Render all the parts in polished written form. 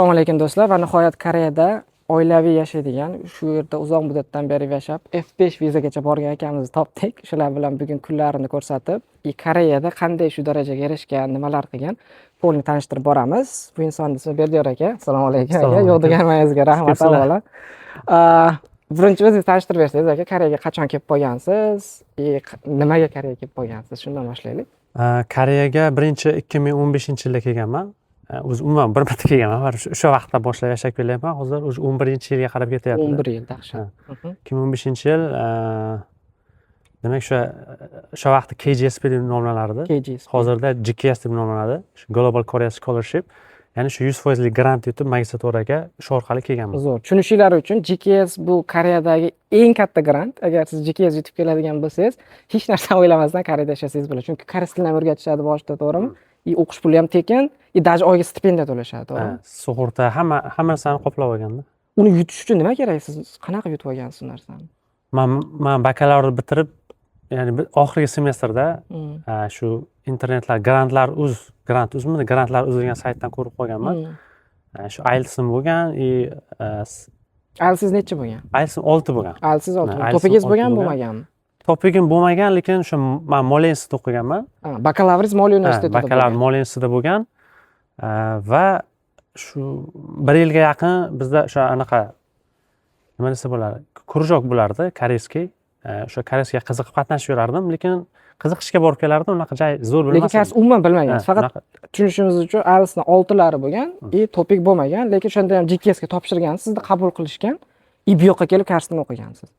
Assalomu alaykum do'stlar va nihoyat Koreyada oilaviy yashaydigan, shu yerda uzoq muddatdan beri yashab, F5 vizagacha borgan akamizni topdik. Shular bilan bugun kunlarini ko'rsatib, Koreyada qanday shu darajaga erishgan, nimalar qilgan, Polni tanishtirib boramiz. Bu insonni ismi Berdiyor aka. Assalomu alaykum aka. Yo'q deganingizga rahmat avvalo. Birinchi o'zingiz tanishtirib bersangiz aka, Koreyaga qachon kelib qolgansiz? Nimaga Koreyaga kelib qolgansiz? Shundan boshlaylik. Koreyaga birinchi 2015-yilda kelganman. Umuman bir marta kelganman. O'sha vaqtda boshlab yashab kelyapman. Hozir 11-yilga qarab ketyapti. 11 yil, dahshat. 2015-yil demak o'sha vaqtda KGSP deb nomlanardi. Hozirda GKS deb nomlanadi. Global Korea Scholarship. Ya'ni shu 100% grant yutib magistraturaga shu orqali kelganman. Zo'r. Tushunishingiz uchun GKS bu Koreyadagi eng katta grant. Agar siz GKS yutib keladigan bo'lsangiz, hech narsa o'ylamasdan Koreyada yashasangiz bo'ladi. Chunki koreys tilini ham o'rgatishadi boshida, to'g'rimi? O'qish puli ham tekin, даже oyga stipendiya to'lashadi, to'g'rimi? Sug'urta hamma narsani qoplab olganda. Uni yutish uchun nima kerak? Siz qanaqa yutib olgansiz narsani? Men bakalavr bitirib, ya'ni oxirgi semestrda shu internetlar grantlar degan saytdan ko'rib qolganman. Shu IELTS'im bo'lgan, IELTS necha bo'lgan? IELTS 6 bo'lgan. IELTS 6. Topigingiz bo'lgan, bo'lmaganmi? Topigim bo'lmagan, lekin o'sha men Moliya institutida o'qiganman. Bakalavringiz Moliya universitetida bo'lgan. Bakalavr Moliya institutida bo'lgan va shu 1 yilga yaqin bizda o'sha anaqa nima desa bo'ladi, krujok bo'lardi, koreyskiy. O'sha koreyskaga qiziqib qatnashib yurardim, lekin qiziqishga borib kelardim, unaqa joy zo'r bo'lmasdi. Lekin siz umuman bilmagansiz. Faqat tushunishimiz uchun IELTS'ning 6lari bo'lgan, topik bo'lmagan, lekin o'shanda ham GKSga topshirgansiz, sizni qabul qilishgan, bu yoqqa kelib koreysni o'qigansiz.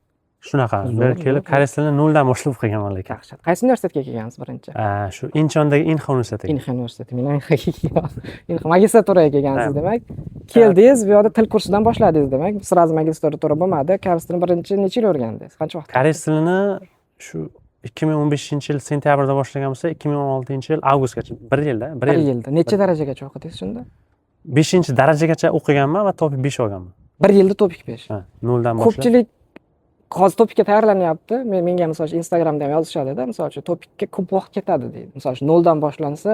Shunaqa. Men kelib koreys tilini noldan boshlab o'qiganman lekin. Yaxshi. Qaysi universitetga kelgansiz birinchi? Shu Incheondagi Inha universitetiga. Inha universiteti. Men Inha magistraturaga kelgansiz demak. Keldingiz, bu yerda til kursidan boshladingiz demak. Sразу magistratura bo'lmadi. Koreys tilini birinchi necha yil o'rgandingiz? Qancha vaqt? Koreys tilini shu 2015-yil sentyabrda boshlagan bo'lsa, 2016-yil avgustgacha 1 yilda, 1 yilda. Necha darajagacha o'qidingiz shunda? 5-darajagacha o'qiganman va topik 5 olganman. 1 yilda topik 5. Noldan boshlab. Ko'pchilik hozir topikka tayyorlanyapti. Menga misol uchun Instagramda ham yozishadi-da, misol uchun topikka ko'p vaqt ketadi deydi. Misol uchun noldan boshlansa,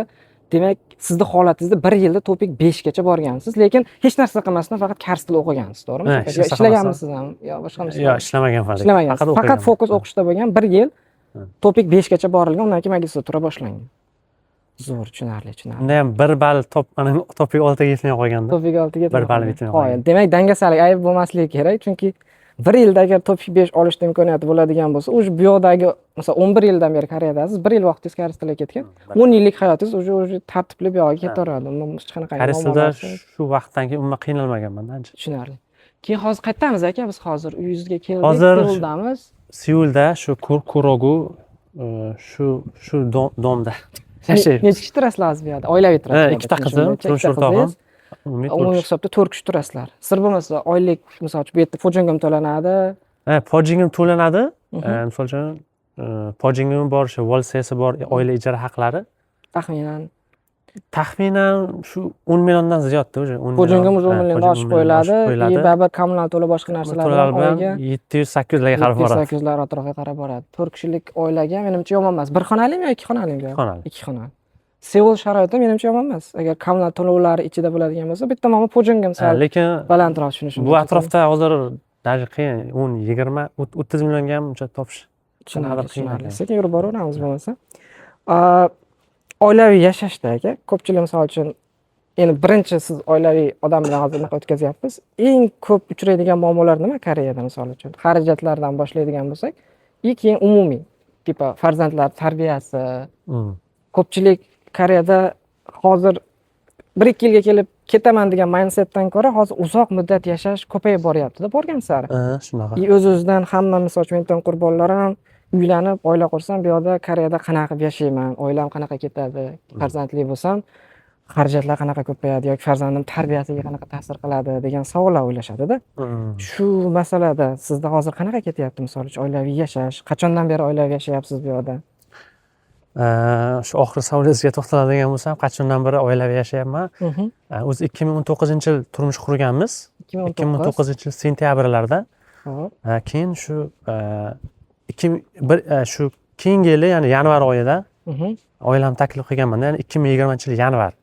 demak, sizni holatingizda 1 yilda topik 5 gacha borgansiz, lekin hech narsa qilmasdan faqat koreys tili o'qigansiz, to'g'rimi? Ishlaganmisiz ham yo boshqami? Yo'q, ishlamaganman. Faqat fokus o'qishda bo'lgan 1 yil topik 5 gacha borilgan, undan keyin magistratura boshlangan. Zo'r, tushunarli. Unda ham 1 ball topik 6 ga yetmay qolganda. Topik 6 ga 1 ball yetmay qolgan. Demak, dangasalik ayb bo'lmasligi kerak, chunki 1 yilda agar topik 5 olishda imkoniyati bo'ladigan bo'lsa, o'sha bu yoqdagi, masalan, 11 yildan beri Koreyadasiz, 1 yil vaqtingiz koreys tiliga ketgan, 10 yillik hayotingiz o'sha tartibli bu yoqqa ketaveradi. Hech qanaqa koreys tilida shu vaqtdan keyin umuman qiynalmaganman ancha. Tushunarli. Keyin hozir qaytamiz aka, biz hozir uyingizga keldik, Seuldamiz. Seulda shu Kurogu shu domda yashaymiz. Necha kishi turasizlar bu yerda? Oilaviy turasizlar. 2 ta qizim, turmush o'rtog'im. Umumiy hisobda 4 kishi turasizlar. Sir bo'lmasa, oylik, misol uchun bu yerda pojingim to'lanadi. Pojingim to'lanadi. Misol uchun pojingim bor, shu volsesi bor, oila ijara haqlari. Taxminan shu 10 milliondan ziyodda o'sha 10 million. Pojingim 10 milliondan oshib qo'yiladi. Baribir kommunal to'lov boshqa narsalar bilan oyiga 700-800 larga qarab boradi. 700-800 lar atrofiga qarab boradi. 4 kishilik oilaga menimcha yomon emas. Bir xonalimi yoki 2 xonalimi? 2 xonali. Seul sharoiti menimcha yomon emas. Agar kommunal to'lovlari ichida bo'ladigan bo'lsa, bitta mana pojingim sal lekin balandroq tushunishim. Bu atrofda hozir даже qiyin 10-20-30 millionga ham uncha topish. Tushunarli. Sekin yurib boraveramiz bo'lmasa. Oilaviy yashashda aka, ko'pchilik misol uchun endi birinchi siz oilaviy odam bilan hozir nima o'tkazyapmiz? Eng ko'p uchraydigan muammolar nima Koreyada misol uchun? Xarajatlardan boshlaydigan bo'lsak, keyin umumiy, tipa farzandlar tarbiyasi. Ko'pchilik Koreyada hozir 1-2 yilga kelib ketaman degan mindsetdan ko'ra hozir uzoq muddat yashash ko'payib boryapti-da, borgan sari. Shunaqa. O'z-o'zidan hamma misol uchun mendan qurbonlar ham uylanib, oila qursam, bu yerda Koreyada qanaqa qilib yashayman, oilam qanaqa ketadi, farzandli bo'lsam, xarajatlar qanaqa ko'payadi yoki farzandim tarbiyasiga qanaqa ta'sir qiladi degan savollar o'ylashadi-da. Shu masalada sizda hozir qanaqa ketyapti, misol uchun oilaviy yashash? Qachondan beri oilaviy yashayapsiz bu yerda? Shu oxirgi savolingizga to'xtaladigan bo'lsam, qachondan beri oilaviy yashayapman? O'zi 2019-yil turmush qurganmiz. 2019-yil sentyabrlarda. Keyin shu shu keyingi yili, ya'ni yanvar oyida oilam taklif qilganman, ya'ni 2020-yil yanvar.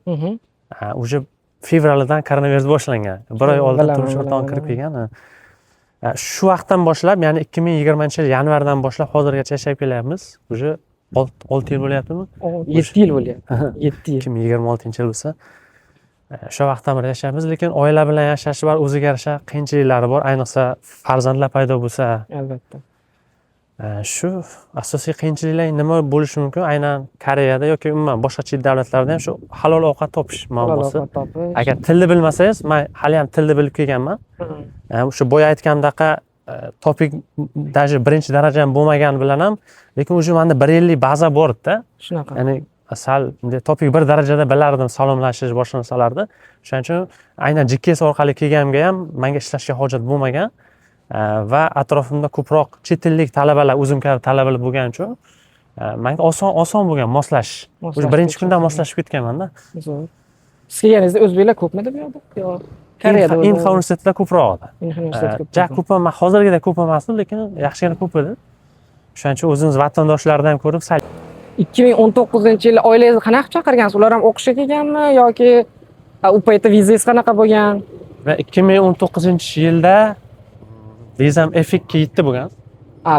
Уже fevralidan koronavirus boshlangan. Bir oy oldin Bilaman, turmush o'rtog'im bilaman, kirib kelgan. Shu vaqtdan boshlab, ya'ni 2020-yil yanvardan boshlab hozirgacha yashab kelyapmiz. Уже 6 yil bo'lyaptimi? 7 yil bo'lyapti. 7 yil. 2026-yil bo'lsa, o'sha vaqtdan beri yashaymiz, lekin oila bilan yashash bor, o'ziga yarasha qiyinchiliklari bor, ayniqsa farzandlar paydo bo'lsa. Albatta. Shu asosiy qiyinchiliklar nima bo'lishi mumkin? Aynan Koreyada yoki umuman boshqa chet davlatlarda ham shu halol ovqat topish muammosi. Agar tilni bilmasangiz, men hali ham tilni bilib kelganman. O'sha boya aytgandaqa topik даже birinchi daraja ham bo'lmagani bilan ham, lekin o'sha menda 1 yillik baza bor edi-da. Shunaqa. Ya'ni sal topik bir darajada bilardim, salomlashish, boshqa narsalarni. O'shaning uchun aynan GPS orqali kelganimga ham menga ishlashga hojat bo'lmagan. Va atrofimda ko'proq chet tillik talabalar, o'zim kabi talabalar bo'lgani uchun menga oson bo'lgan moslashish. O'sha birinchi kundan moslashib ketganman-da. Zo'r. Siz kelganingizda o'zbeklar ko'pmidi bu yerda? Yo, Koreyada Inha universitetida ko'proq edi. Inha universiteti ko'p. Ja ko'p emas, hozirgidek ko'p emasdi, lekin yaxshigina ko'p edi. O'shaning uchun o'zimiz vatandoshlardan ko'rib sal 2019-yili oilangizni qanaqa chaqirgansiz? Ular ham o'qishga kelganmi yoki u paytda vizangiz qanaqa bo'lgan? Va 2019-yilda vizam F2 yetdi bo'lgan.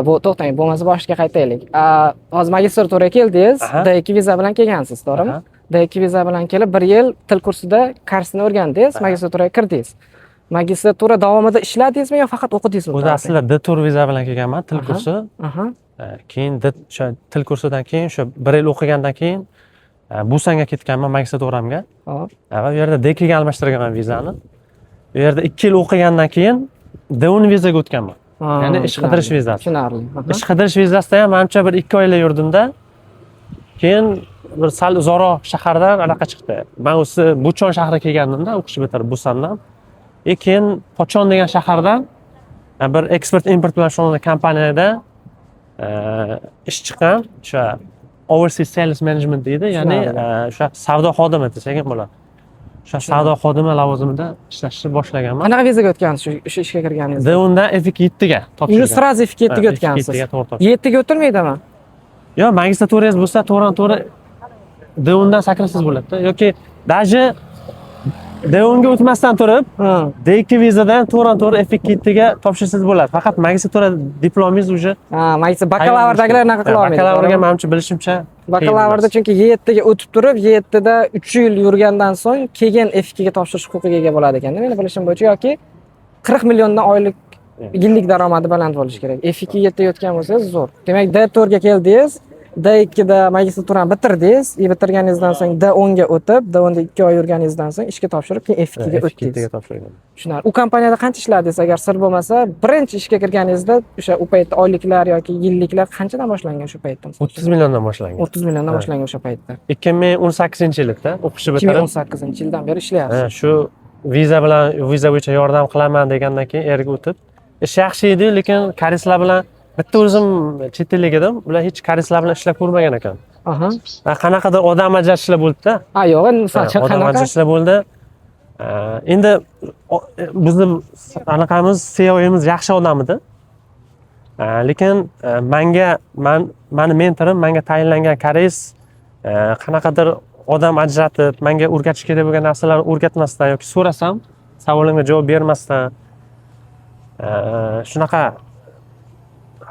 Bu to'xtang, bo'lmasa boshiga qaytaylik. Hozir magistraturga keldingiz, D2 viza bilan kelgansiz, to'g'rimi? D2 viza bilan kelib 1 yil til kursida kursini o'rgandingiz, magistraturaga kirdingiz. Magistratura davomida ishladingizmi yo faqat o'qidingizmi? O'zi aslida D2 viza bilan kelganman, til kursi. Keyin o'sha til kursidan keyin o'sha 1 yil o'qigandan keyin Busanga ketganman magistraturamga. Va u yerda D2 ga almashtirganman vizani. U yerda 2 yil o'qigandan keyin D1 vizaga o'tganman. Ya'ni ish qidirish vizasi. Tushunarli. Ish qidirish vizasida ham menimcha bir 2 oylar yurdimda. Keyin bir sal uzoqroq shahardan anaqa chiqdi. Men o'zi Buchon shahriga kelganimda o'qish bitirib Busandan. Keyin Pochon degan shahardan bir eksport import bilan shug'ullangan kompaniyada ish chiqqan. O'sha overseas sales management deydi, ya'ni o'sha savdo xodimi desak ham bo'ladi. O'sha savdo xodimi lavozimida ishlashni boshlaganman. Qanaqa vizaga o'tgansiz o'sha ishga kirganingizda? D1dan F2 ga topshirgan. Uni sразу F2 ga o'tgansiz. 7 ga o'tilmaydimi? Yo'q, magistraturangiz bo'lsa, to'g'ri D1dan sakrasiz bo'ladi-da. Yoki даже D1 ga o'tmasdan turib, D2 vizadan to'g'ri F2 ga topshirsangiz bo'ladi. Faqat magistratura diplomingiz уже bakalavrdaglar anaqa qila olmaydi. Bakalavrga menimcha bilishimcha bakalavrda chunki 7 ga o'tib turib, 7 da 3 yil yurgandan so'ng keyin F2 ga topshirish huquqiga ega bo'ladi ekan. Meni bilishim bo'yicha yoki 40 milliondan oylik yillik daromadi baland bo'lishi kerak. F2 7 ga o'tgan bo'lsangiz zo'r. Demak, D4 ga keldingiz, D2 da magistraturani bitirdingiz, bitirganingizdan so'ng D10 ga o'tib, D10 da 2 oy yurganingizdan so'ng ishga topshirib, keyin F2 ga o'tdingiz. Tushunarli. U kompaniyada qancha ishladingiz agar sir bo'lmasa, birinchi ishga kirganingizda o'sha u paytda oyliklar yoki yilliklar qanchadan boshlangan shu paytda? 30 milliondan boshlangan. 30 milliondan boshlangan o'sha paytda. 2018-yilda o'qishni bitirib, 2018-yildan beri ishlayapsiz. Shu viza bo'yicha yordam qilaman degandan keyin erga o'tib, ish yaxshi edi, lekin koreyslar bilan bitta o'zim chet ellik edim. Ular hech koreyslar bilan ishlab ko'rmagan ekan. Va qanaqadir odam ajratishlar bo'ldi-da. Yo'q, masalan, odam ajratishlar bo'ldi. Endi bizni anaqamiz CEO'miz yaxshi odam edi. Lekin meni mentorim, menga tayinlangan koreys qanaqadir odam ajratib, menga o'rgatish kerak bo'lgan narsalarni o'rgatmasdan yoki so'rasam, savolimga javob bermasdan shunaqa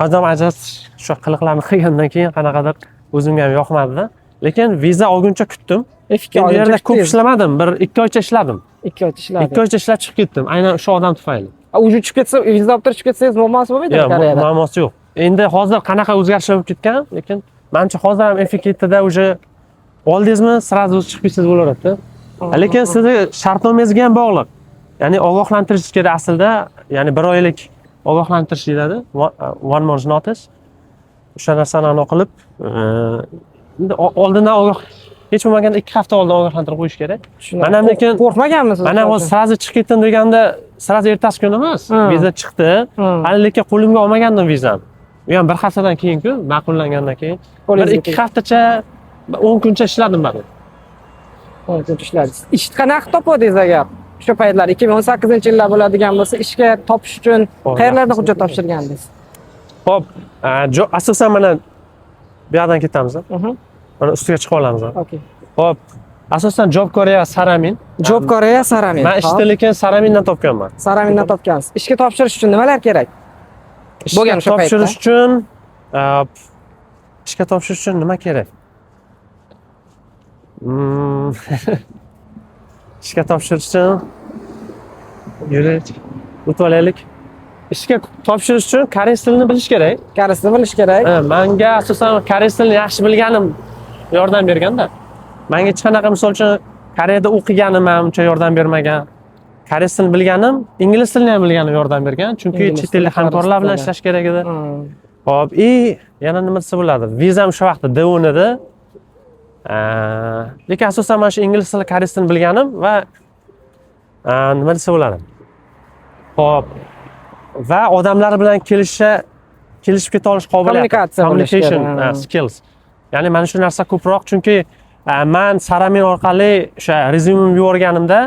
odam ajratish shu qiliqlarni qilgandan keyin qanaqadir o'zimga ham yoqmadi-da. Lekin viza olguncha kutdim. Bu yerda ko'p ishlamadim, bir 2 oycha ishladim. 2 oycha ishladingiz. 2 oycha ishlab chiqib ketdim, aynan o'sha odam tufayli. Uje chiqib ketsa, viza olib turib chiqib ketsangiz muammosi bo'lmaydi Koreyada? Yo'q, muammosi yo'q. Endi hozir qanaqa o'zgarishlar bo'lib ketgan, lekin menimcha hozir ham F2da uje oldingizmi, sразу chiqib ketsangiz bo'laveradi-da. Lekin sizni shartnomangizga ham bog'liq. Ya'ni ogohlantirish kerak aslida, ya'ni 1 oylik ogohlantirish deyiladi, 1 month notice. O'sha narsani qilib, endi oldindan hech bo'lmaganda 2 hafta oldin ogohlantirib qo'yish kerak. Mana lekin qo'rqmaganmisiz? Mana hozir sразу chiqib ketdim deganda, sразу ertasi kuni emas, viza chiqdi. Hali lekin qo'limga olmagandim vizani. U ham 1 haftadan keyin-ku, ma'qullangandan keyin. 1-2 haftacha 10 kuncha ishladim men. 10 kuncha ishladingiz. Ish qanaqa topdingiz agar? Shu paytlar 2018-yillar bo'ladigan bo'lsa, ishga topish uchun qayerlarda hujjat topshirgandingiz? Xo'p, asosan mana bu yoqdan ketamiz. Mana ustiga chiqib olamiz. Okey. Xo'p, asosan Job Korea Saramin Job Korea Saramin. Men ishni lekin Saramindan topganman. Saramindan topgansiz. Ishga topshirish uchun nimalar kerak? Bo'lgan o'sha paytda. Topshirish uchun ishga topshirish uchun nima kerak? Ishga topshirish uchun yuraylik, o'tib olaylik. Ishga topshirish uchun koreys tilini bilish kerak. Koreys tilini bilish kerak. Menga asosan koreys tilini yaxshi bilganim yordam berganda. Menga hech qanaqa misol uchun Koreyada o'qiganim ham uncha yordam bermagan. Koreys tilini bilganim, ingliz tilini ham bilganim yordam bergan, chunki chet ellik hamkorlar bilan ishlash kerak edi. Hop, yana nima desa bo'ladi? Vizam shu vaqtda D1 edi. Lekin asosan men shu ingliz tili, koreys tilini bilganim va nima desa bo'ladi? Hop. Va odamlar bilan kelishib keta olish qobiliyati, communication skills. Ya'ni mana shu narsa ko'proq, chunki men Saramin orqali o'sha rezyumimni yuborganimda,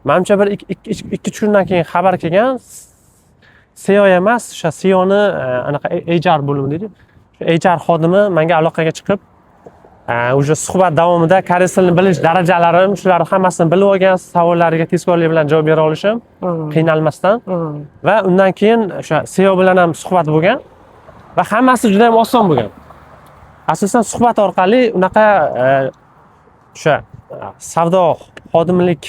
menimcha bir 2-3 kundan keyin xabar kelgan, CEO emas, o'sha CEOni anaqa HR bo'limi deydi. HR xodimi menga aloqaga chiqib, o'sha suhbat davomida koreys tilini bilish darajalarim, shularni hammasini bilib olgan, savollariga tezkorlik bilan javob bera olishim, qiynalmasdan. Va undan keyin o'sha CEO bilan ham suhbat bo'lgan va hammasi juda ham oson bo'lgan. Asosan suhbat orqali unaqa o'sha savdo xodimlik,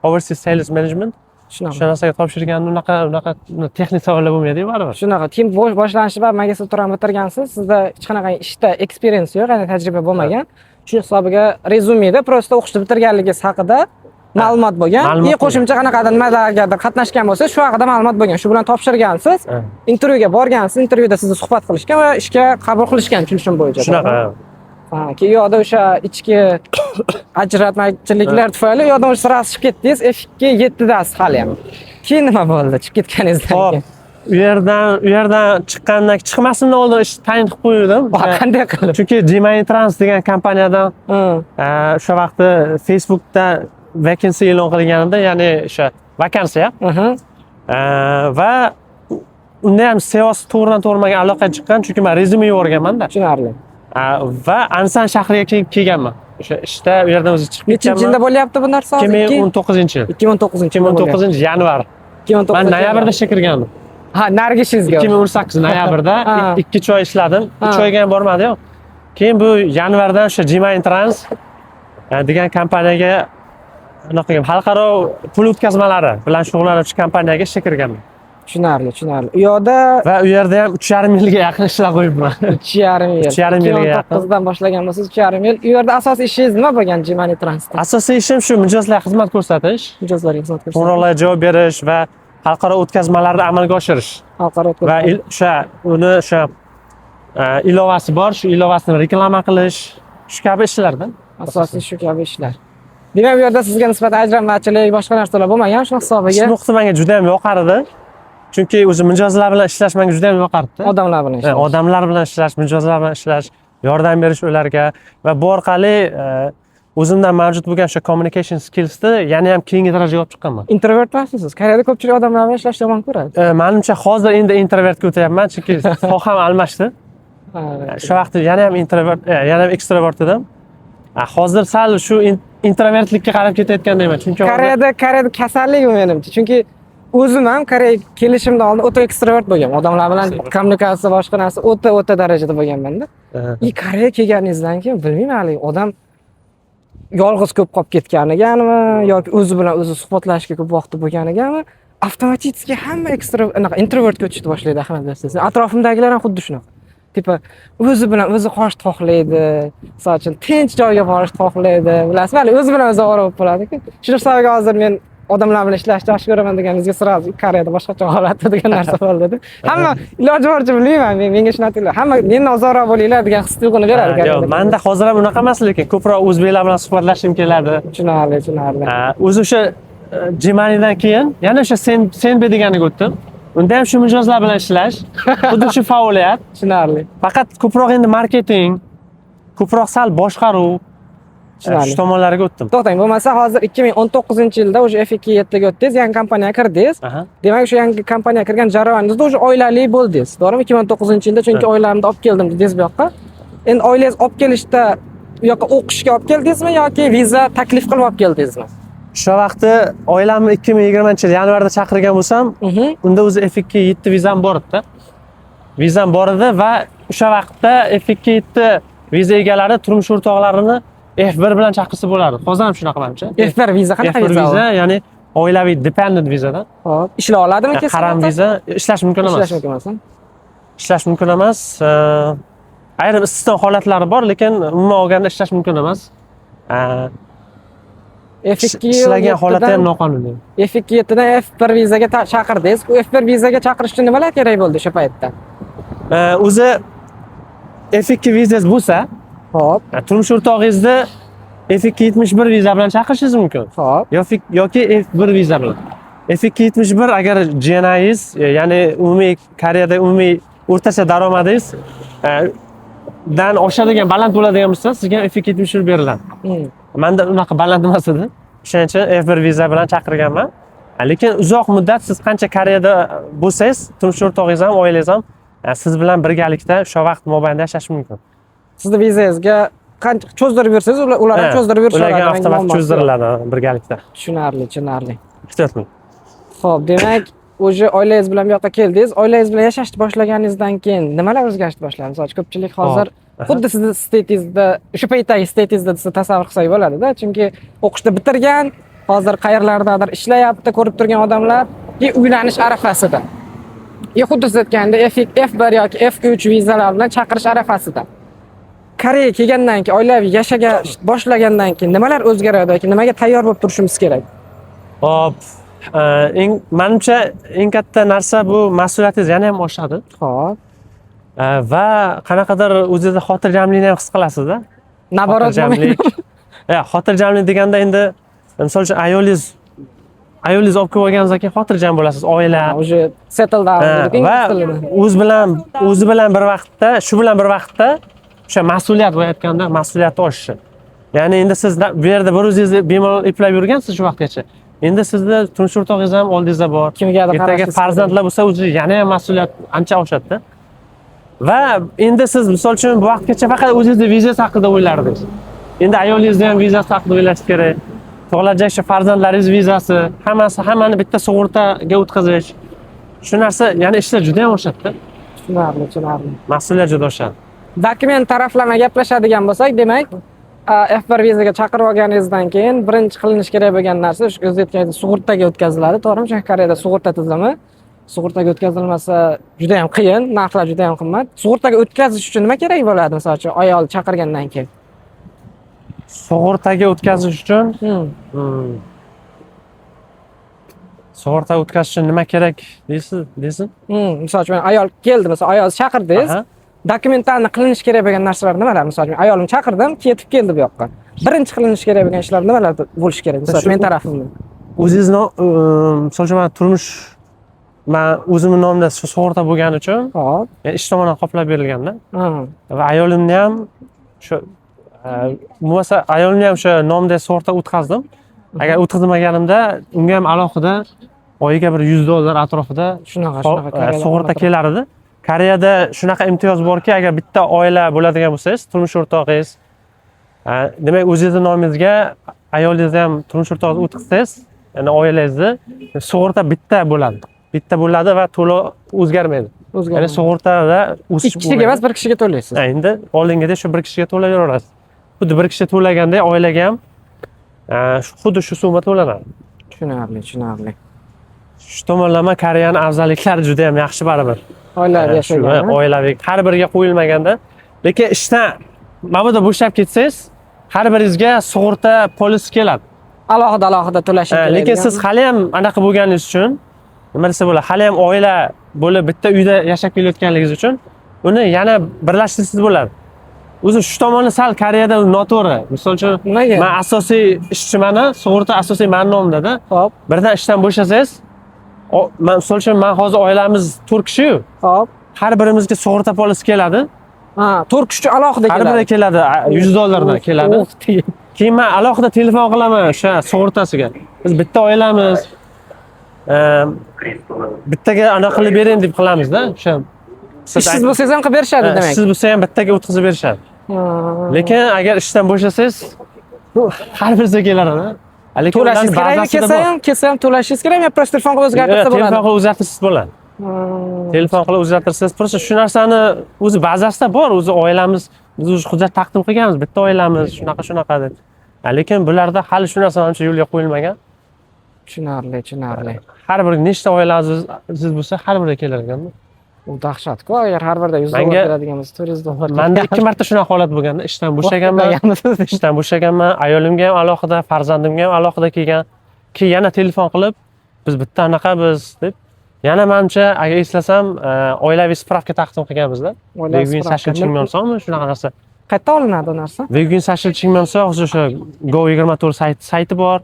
overseas sales management shunaqa narsaga topshirgan, unaqa texnik savollar bo'lmaydi baribir. Shunaqa tim boshlanishi va magistraturani bitirgansiz, sizda hech qanaqa ishda experience yo'q, ya'ni tajriba bo'lmagan. Shu hisobiga rezyumeda prosta o'qishni bitirganligingiz haqida ma'lumot bo'lgan. Qo'shimcha qanaqadir nimalarga qatnashgan bo'lsangiz, shu haqida ma'lumot bo'lgan. Shu bilan topshirgansiz, intervyuga borgansiz, intervyuda sizni suhbat qilishgan va ishga qabul qilishgan tushunishim bo'yicha. Shunaqa. Keyin yoqda o'sha ichki ajratmachiliklar tufayli yoqdan sirasi chiqib ketdingiz, F2 7dasiz hali ham. Keyin nima bo'ldi chiqib ketganingizdan keyin? U yerdan chiqqandan chiqmasimdan oldin ish tayin qilib qo'ydim. Qanday qilib? Chunki Gmail Trans degan kompaniyadan o'sha vaqtda Facebookda vakansiya e'lon qilganimda, ya'ni o'sha vakansiya. Va unda ham SEOs to'g'ridan-to'g'ri menga aloqaga chiqqan, chunki men rezyume yuborganman-da. Tushunarli. Va Ansan shahriga kelganman. O'sha ishda u yerdan o'zi chiqib ketganman. Nechinchi yilda bo'lyapti bu narsa? 2019-yil. 2019 yanvar. Men noyabrda ishga kirgandim. Ha, narigi ishingizga. 2018 noyabrda 2 oy ishladim. 3 oyga ham bormadi-yu. Keyin bu yanvardan o'sha Gmail Trans degan kompaniyaga anaqa xalqaro pul o'tkazmalari bilan shug'ullanuvchi kompaniyaga ishga kirganman. Tushunarli. U yoqda va u yerda ham 3,5 yilga yaqin ishlab qo'yibman. 3,5 yil. 3,5 yilga yaqin. 2009dan boshlagan bo'lsangiz 3,5 yil. U yerda asosiy ishingiz nima bo'lgan Gmail Transda? Asosiy ishim shu mijozlarga xizmat ko'rsatish, qo'ng'iroqlarga javob berish va xalqaro o'tkazmalarni amalga oshirish. Va o'sha ilovasi bor, shu ilovasini reklama qilish, shu kabi ishlarda. Asosiy shu kabi ishlar. Demak, bu yerda sizga nisbatan ajratmachilik, boshqa narsalar bo'lmagan, shu hisobiga. Shu nuqta menga juda ham yoqardi. Chunki o'zi mijozlar bilan ishlash menga juda ham yoqardi. Odamlar bilan ishlash. Odamlar bilan ishlash, mijozlar bilan ishlash, yordam berish ularga va bu orqali o'zimda mavjud bo'lgan o'sha communication skillsni yana ham keyingi darajaga olib chiqqanman. Introvertmisiz? Koreyada ko'pchilik odamlar bilan ishlashni yomon ko'radi. Menimcha hozir endi introvertga o'tyapman, chunki soham almashdi. Shu vaqtda yana ham introvert, yana ham ekstrovert edim. Hozir sal shu introvertlikka qarab ketayotgandayman, chunki Koreyada kasallik u menimcha. Chunki o'zim ham Koreyaga kelishimdan oldin o'ta ekstrovert bo'lganman. Odamlar bilan kommunikatsiya boshqa narsa o'ta darajada bo'lganman-da. Koreyaga kelganingizdan keyin bilmayman, hali odam yolg'iz ko'p qolib ketganigami yoki o'zi bilan o'zi suhbatlashishga ko'p vaqti bo'lganigami, avtomatik hamma introvertga o'tishni boshlaydi, Ahmad Siz. Atrofimdagilar ham xuddi shunaqa. Tipa o'zi bilan o'zi qolishni xohlaydi, misol uchun tinch joyga borishni xohlaydi. Bilasizmi, o'zi bilan o'zi ovora bo'lib qoladi-ku. Shu hisobiga hozir men odamlar bilan ishlashni yaxshi ko'raman deganingizga sirasi Koreyada boshqacha holatda degan narsa bo'ldi. Hamma iloji boricha bilmayman, menga shunaqa tuyuladi. Hamma mendan ozodroq bo'linglar degan his-tuyg'uni beradi. Yo'q, menda hozir ham unaqa emas, lekin ko'proq o'zbeklar bilan suhbatlashishim keladi. Tushunarli. O'zi o'sha Gmaildan keyin yana o'sha Senbe deganiga o'tdim. Unda ham shu mijozlar bilan ishlash, xuddi shu faoliyat. Tushunarli. Faqat ko'proq endi marketing, ko'proq sal boshqaruv shu tomonlarga o'tdim. To'xtang, bo'lmasa hozir 2019-yilda o'sha F2 ga o'tdingiz, yangi kompaniyaga kirdingiz. Demak, o'sha yangi kompaniyaga kirgan jarayoningizda o'sha oilali bo'ldingiz. To'g'rimi? 2019-yilda chunki oilamni olib keldim dedingiz bu yoqqa. Endi oilangiz olib kelishda u yoqqa o'qishga olib keldingizmi yoki viza taklif qilib olib keldingizmi? o'sha vaqtda oilamni 2020-yil yanvarda chaqirgan bo'lsam, unda o'zi F27 vizam bor edi. Vizam bor edi va o'sha vaqtda F27 viza egalari turmush o'rtoqlarini F1 bilan chaqirsa bo'lardi. Hozir ham shunaqa menimcha. F1 viza qanaqa F1 viza, ya'ni oilaviy dependent vizadan. Hop, ishlay oladimi kesin? Qaram viza ishlash mumkin emas. Ishlash mumkin emas. Ishlash mumkin emas. Ayrim istisno holatlari bor, lekin umuman olganda ishlash mumkin emas. Ishlagan holati ham noqonuniy. F27 dan F1 vizaga chaqirdingiz. U F1 vizaga chaqirish uchun nimalar kerak bo'ldi o'sha paytda? O'zi F2 vizangiz bo'lsa, Hop, turmush o'rtog'ingizni F271 viza bilan chaqirishingiz mumkin. hop. Yoki F1 viza bilan. F271 agar GNI'ingiz, ya'ni umumiy Koreyada umumiy o'rtacha daromadingiz dan oshadigan, baland bo'ladigan bo'lsa, sizga F271 beriladi. Menda unaqa baland emas edi. Shuning uchun F1 viza bilan chaqirganman. Lekin uzoq muddat siz qancha Koreyada bo'lsangiz, turmush o'rtog'ingiz ham, oilangiz ham siz bilan birgalikda o'sha vaqt mobaynida yashash mumkin. Sizni vizangizga qancha cho'zdirib bersangiz, ular ham cho'zdirib berishadi. Ularga avtomatik cho'zdiriladi birgalikda. Tushunarli. Ehtiyot bo'ling. Xo'p, demak, o'sha oilangiz bilan bu yoqqa keldingiz. Oilangiz bilan yashashni boshlaganingizdan keyin nimalar o'zgarishni boshladi? Masalan, ko'pchilik hozir xuddi sizni statingizda, o'sha paytdagi statingizda sizni tasavvur qilsak bo'ladida, chunki o'qishni bitirgan, hozir qayerlardadir ishlayapti, ko'rib turgan odamlar uylanish arafasida. Xuddi siz aytgandek F1 yoki F3 vizalar bilan chaqirish arafasida. Koreyaga kelgandan keyin, oilaviy yashaga boshlagandan keyin nimalar o'zgaradi yoki nimaga tayyor bo'lib turishimiz kerak? Hop, menimcha eng katta narsa bu mas'uliyatingiz yana ham oshadi. Xo'p. Va qanaqadir o'zingizda xotirjamlikni ham his qilasizda. Naborot xotirjamlik. Xotirjamlik deganda endi misol uchun ayolingiz olib kelib olganingizdan keyin xotirjam bo'lasiz, oila. O'sha settle down va o'zi bilan bir vaqtda, shu bilan bir vaqtda o'sha mas'uliyat bo'layotganda mas'uliyatni oshishi. Ya'ni endi siz bu yerda bir o'zingizni bemalol eplab yurgansiz shu vaqtgacha. Endi sizda turmush o'rtog'ingiz ham oldingizda bor. Kimgadir ertaga farzandlar bo'lsa, o'zi yana ham mas'uliyat ancha oshadi. Va endi siz misol uchun bu vaqtgacha faqat o'zingizni vizangiz haqida o'ylardingiz. Endi ayolingizni ham vizasi haqida o'ylash kerak. Tug'ilajak shu farzandlaringiz vizasi, hammani bitta sug'urtaga o'tkazish. Shu narsa, ya'ni ishlar juda ham oshadi. Tushunarli. Mas'uliyat juda oshadi. Dokument taraflama gaplashadigan bo'lsak, demak, F1 vizaga chaqirib olganingizdan keyin birinchi qilinish kerak bo'lgan narsa shu o'zingiz aytganingiz sug'urtaga o'tkaziladi, to'g'rimi? Chunki Koreyada sug'urta tizimi sug'urtaga o'tkazilmasa juda ham qiyin, narxlar juda ham qimmat. Sug'urtaga o'tkazish uchun nima kerak bo'ladi, masalan, ayol chaqirgandan keyin? Sug'urtaga o'tkazish uchun sug'urtaga o'tkazish uchun nima kerak deysiz? Misol uchun ayol keldi, masalan, ayol chaqirdingiz. Dokumentlarni qilinish kerak bo'lgan narsalar nimalar? Misol uchun ayolimni chaqirdim, ketib keldi bu yoqqa. Birinchi qilinish kerak bo'lgan ishlar nimalar bo'lishi kerak? Misol uchun men tarafimdan. O'zingizni misol uchun men o'zimning nomimda sug'urta bo'lgani uchun, hop, ish tomonidan qoplab berilganda va ayolimni ham shu bo'lmasa ayolimni ham o'sha nomda sug'urta o'tkazdim. Agar o'tkazmaganimda unga ham alohida oyiga bir $100 atrofida shunaqa sug'urta kelar edi. Koreyada shunaqa imtiyoz borki, agar bitta oila bo'ladigan bo'lsangiz, turmush o'rtog'ingiz, demak o'zingizning nomingizga ayolingizni ham turmush o'rtog'ingizni o'tkazsangiz, ya'ni oilangizni sug'urta bitta bo'ladi va to'lov o'zgarmaydi. Ya'ni sug'urtada o'sish ikki kishiga emas, bir kishiga to'laysiz. Endi oldingida shu bir kishiga to'layverasiz. Xuddi bir kishi to'laganda oilaga ham xuddi shu summa to'lanadi. Tushunarli. Shu tomonlama Koreyaning afzalliklari juda ham yaxshi baribir. Oilaviy yashagan. Oilaviy har biriga qo'yilmaganda, lekin ishdan ma'noda bo'shab ketsangiz, har biringizga sug'urta polis keladi. Alohida to'lash kerak. Lekin siz hali ham anaqa bo'lganingiz uchun, nima desa bo'ladi, hali ham oila bo'lib bitta uyda yashab kelayotganligingiz uchun uni yana birlashtirsangiz bo'ladi. O'zi shu tomoni sal Koreyada noto'g'ri. Misol uchun, men asosiy ishchiman, sug'urta asosiy men nomimda-da. Hop. Birdan ishdan bo'shasangiz, misol uchun men hozir oilamiz 4 kishi-yu. Hop. Har birimizga sug'urta polis keladi. 4 kishi alohida keladi. Har biri keladi, $100 dan keladi. Keyin men alohida telefon qilaman o'sha sug'urtasiga. Biz bitta oilamiz. Bittaga anaqa qilib bering deb qilamiz-da, o'sha. Siz bo'lsangiz ham qilib berishadi demak. Siz bo'lsa ham bittaga o'tkazib berishadi. Lekin agar ishdan bo'shasangiz, har birisiga keladi. lekin To'lashingiz ularni kerakmi? bazasida bor. Kelsa ham to'lashingiz kerakmi? Yo prosta telefon qilib o'zgartirsa Telefon bo'ladi. qilib o'zgartirsangiz bo'ladi. Telefon qilib o'zgartirsangiz, просто shu narsani o'zi bazasida bor, o'zi oilamiz, biz o'sha hujjat taqdim qilganmiz, bitta oilamiz, shunaqa deb. Lekin bularda hali shu narsa ancha yo'lga qo'yilmagan. Tushunarli. Har bir nechta oilangiz bo'lsa, har biriga kelar ekanda. U dahshat-ku, agar har birda 100 Menga- dollar beradigan bo'lsa, 400 dollar. Menda 2 marta shunaqa holat bo'lganda, ishdan bo'shaganman, ayolimga ham alohida, farzandimga ham alohida kelgan. Keyin yana telefon qilib, biz bitta anaqamiz deb, yana menimcha, agar eslasam, oilaviy spravka taqdim qilganmiz-da. Vegin Sashil Chingmonsonmi shunaqa narsa. Qayerda olinadi u narsa? Vegin Sashil Chingmonson o'sha Go24 sayti bor.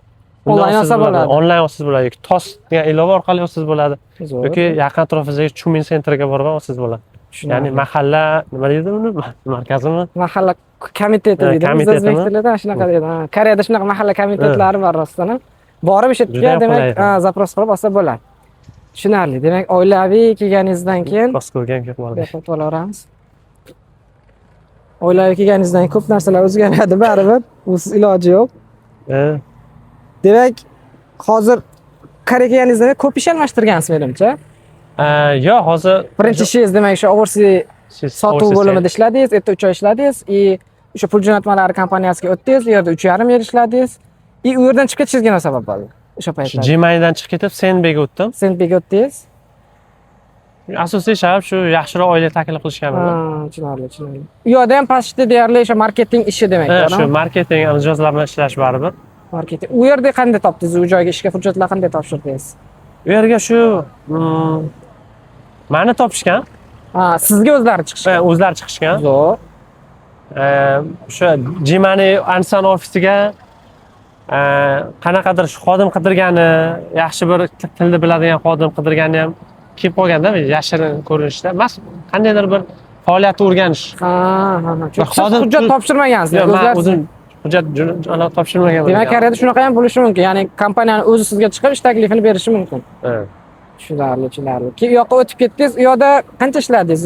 Onlayn olsa bo'ladi. Onlayn olsangiz bo'ladi yoki TOS degan ilova orqali olsangiz bo'ladi. Yoki yaqin atrofingizdagi Chumin sentrga borib olsangiz bo'ladi. Ya'ni mahalla, nima deydi uni? Markazimi? Mahalla komiteti deydi. Biz komitetimi? o'zbek tilida shunaqa deydi. Koreyada shunaqa mahalla komitetlari bor rostdan ham. Borib o'sha Juda ham demak, qulay. zaпрос qilib olsa bo'ladi. Tushunarli. Demak, oilaviy kelganingizdan keyin Moskvaga ham kelib bordik. gapirib olaveramiz. Oilaviy kelganingizdan keyin ko'p narsalar o'zgaradi baribir. Usiz iloji yo'q. Demak, hozir Koreyaga kelganingizda ko'p ish almashtirgansiz menimcha. Yo'q, hozir Birinchi ishingiz demak o'sha overseas sotuv bo'limida ishladingiz, erta 3 oy ishladingiz, o'sha pul jo'natmalari kompaniyasiga o'tdingiz, u yerda 3,5 yil ishladingiz. U yerdan chiqib ketishingizga nima sabab bo'ldi? O'sha paytda. Gmaildan chiqib ketib, Senbega o'tdim. Senbega o'tdingiz. Asosiy sabab shu yaxshiroq oila taklif qilishganmi. Tushunarli. U yerda ham pastda deyarli o'sha marketing ishi demak, Shu marketing mijozlar bilan ishlash baribir. Marketing. U yerda qanday topdingiz? U joyga ishga hujjatlar qanday topshirdingiz? U yerga shu mani topishgan. Sizga o'zlari chiqishgan. O'zlari chiqishgan. Zo'r. O'sha Gmani Ansan ofisiga qanaqadir xodim qidirgani, yaxshi bir tilni biladigan xodim qidirgani ham kelib qolganda, yashirin ko'rinishda emas, qandaydir bir faoliyatni o'rganish. Siz hujjat topshirmagansiz, men o'zim hujjat topshirmaganman. Demak, Koreyada shunaqa ham bo'lishi mumkin. Ya'ni kompaniyani o'zi sizga chiqib ish taklifini berishi mumkin. Tushunarli. Keyin u yoqqa o'tib ketdingiz, u yerda qancha ishladingiz?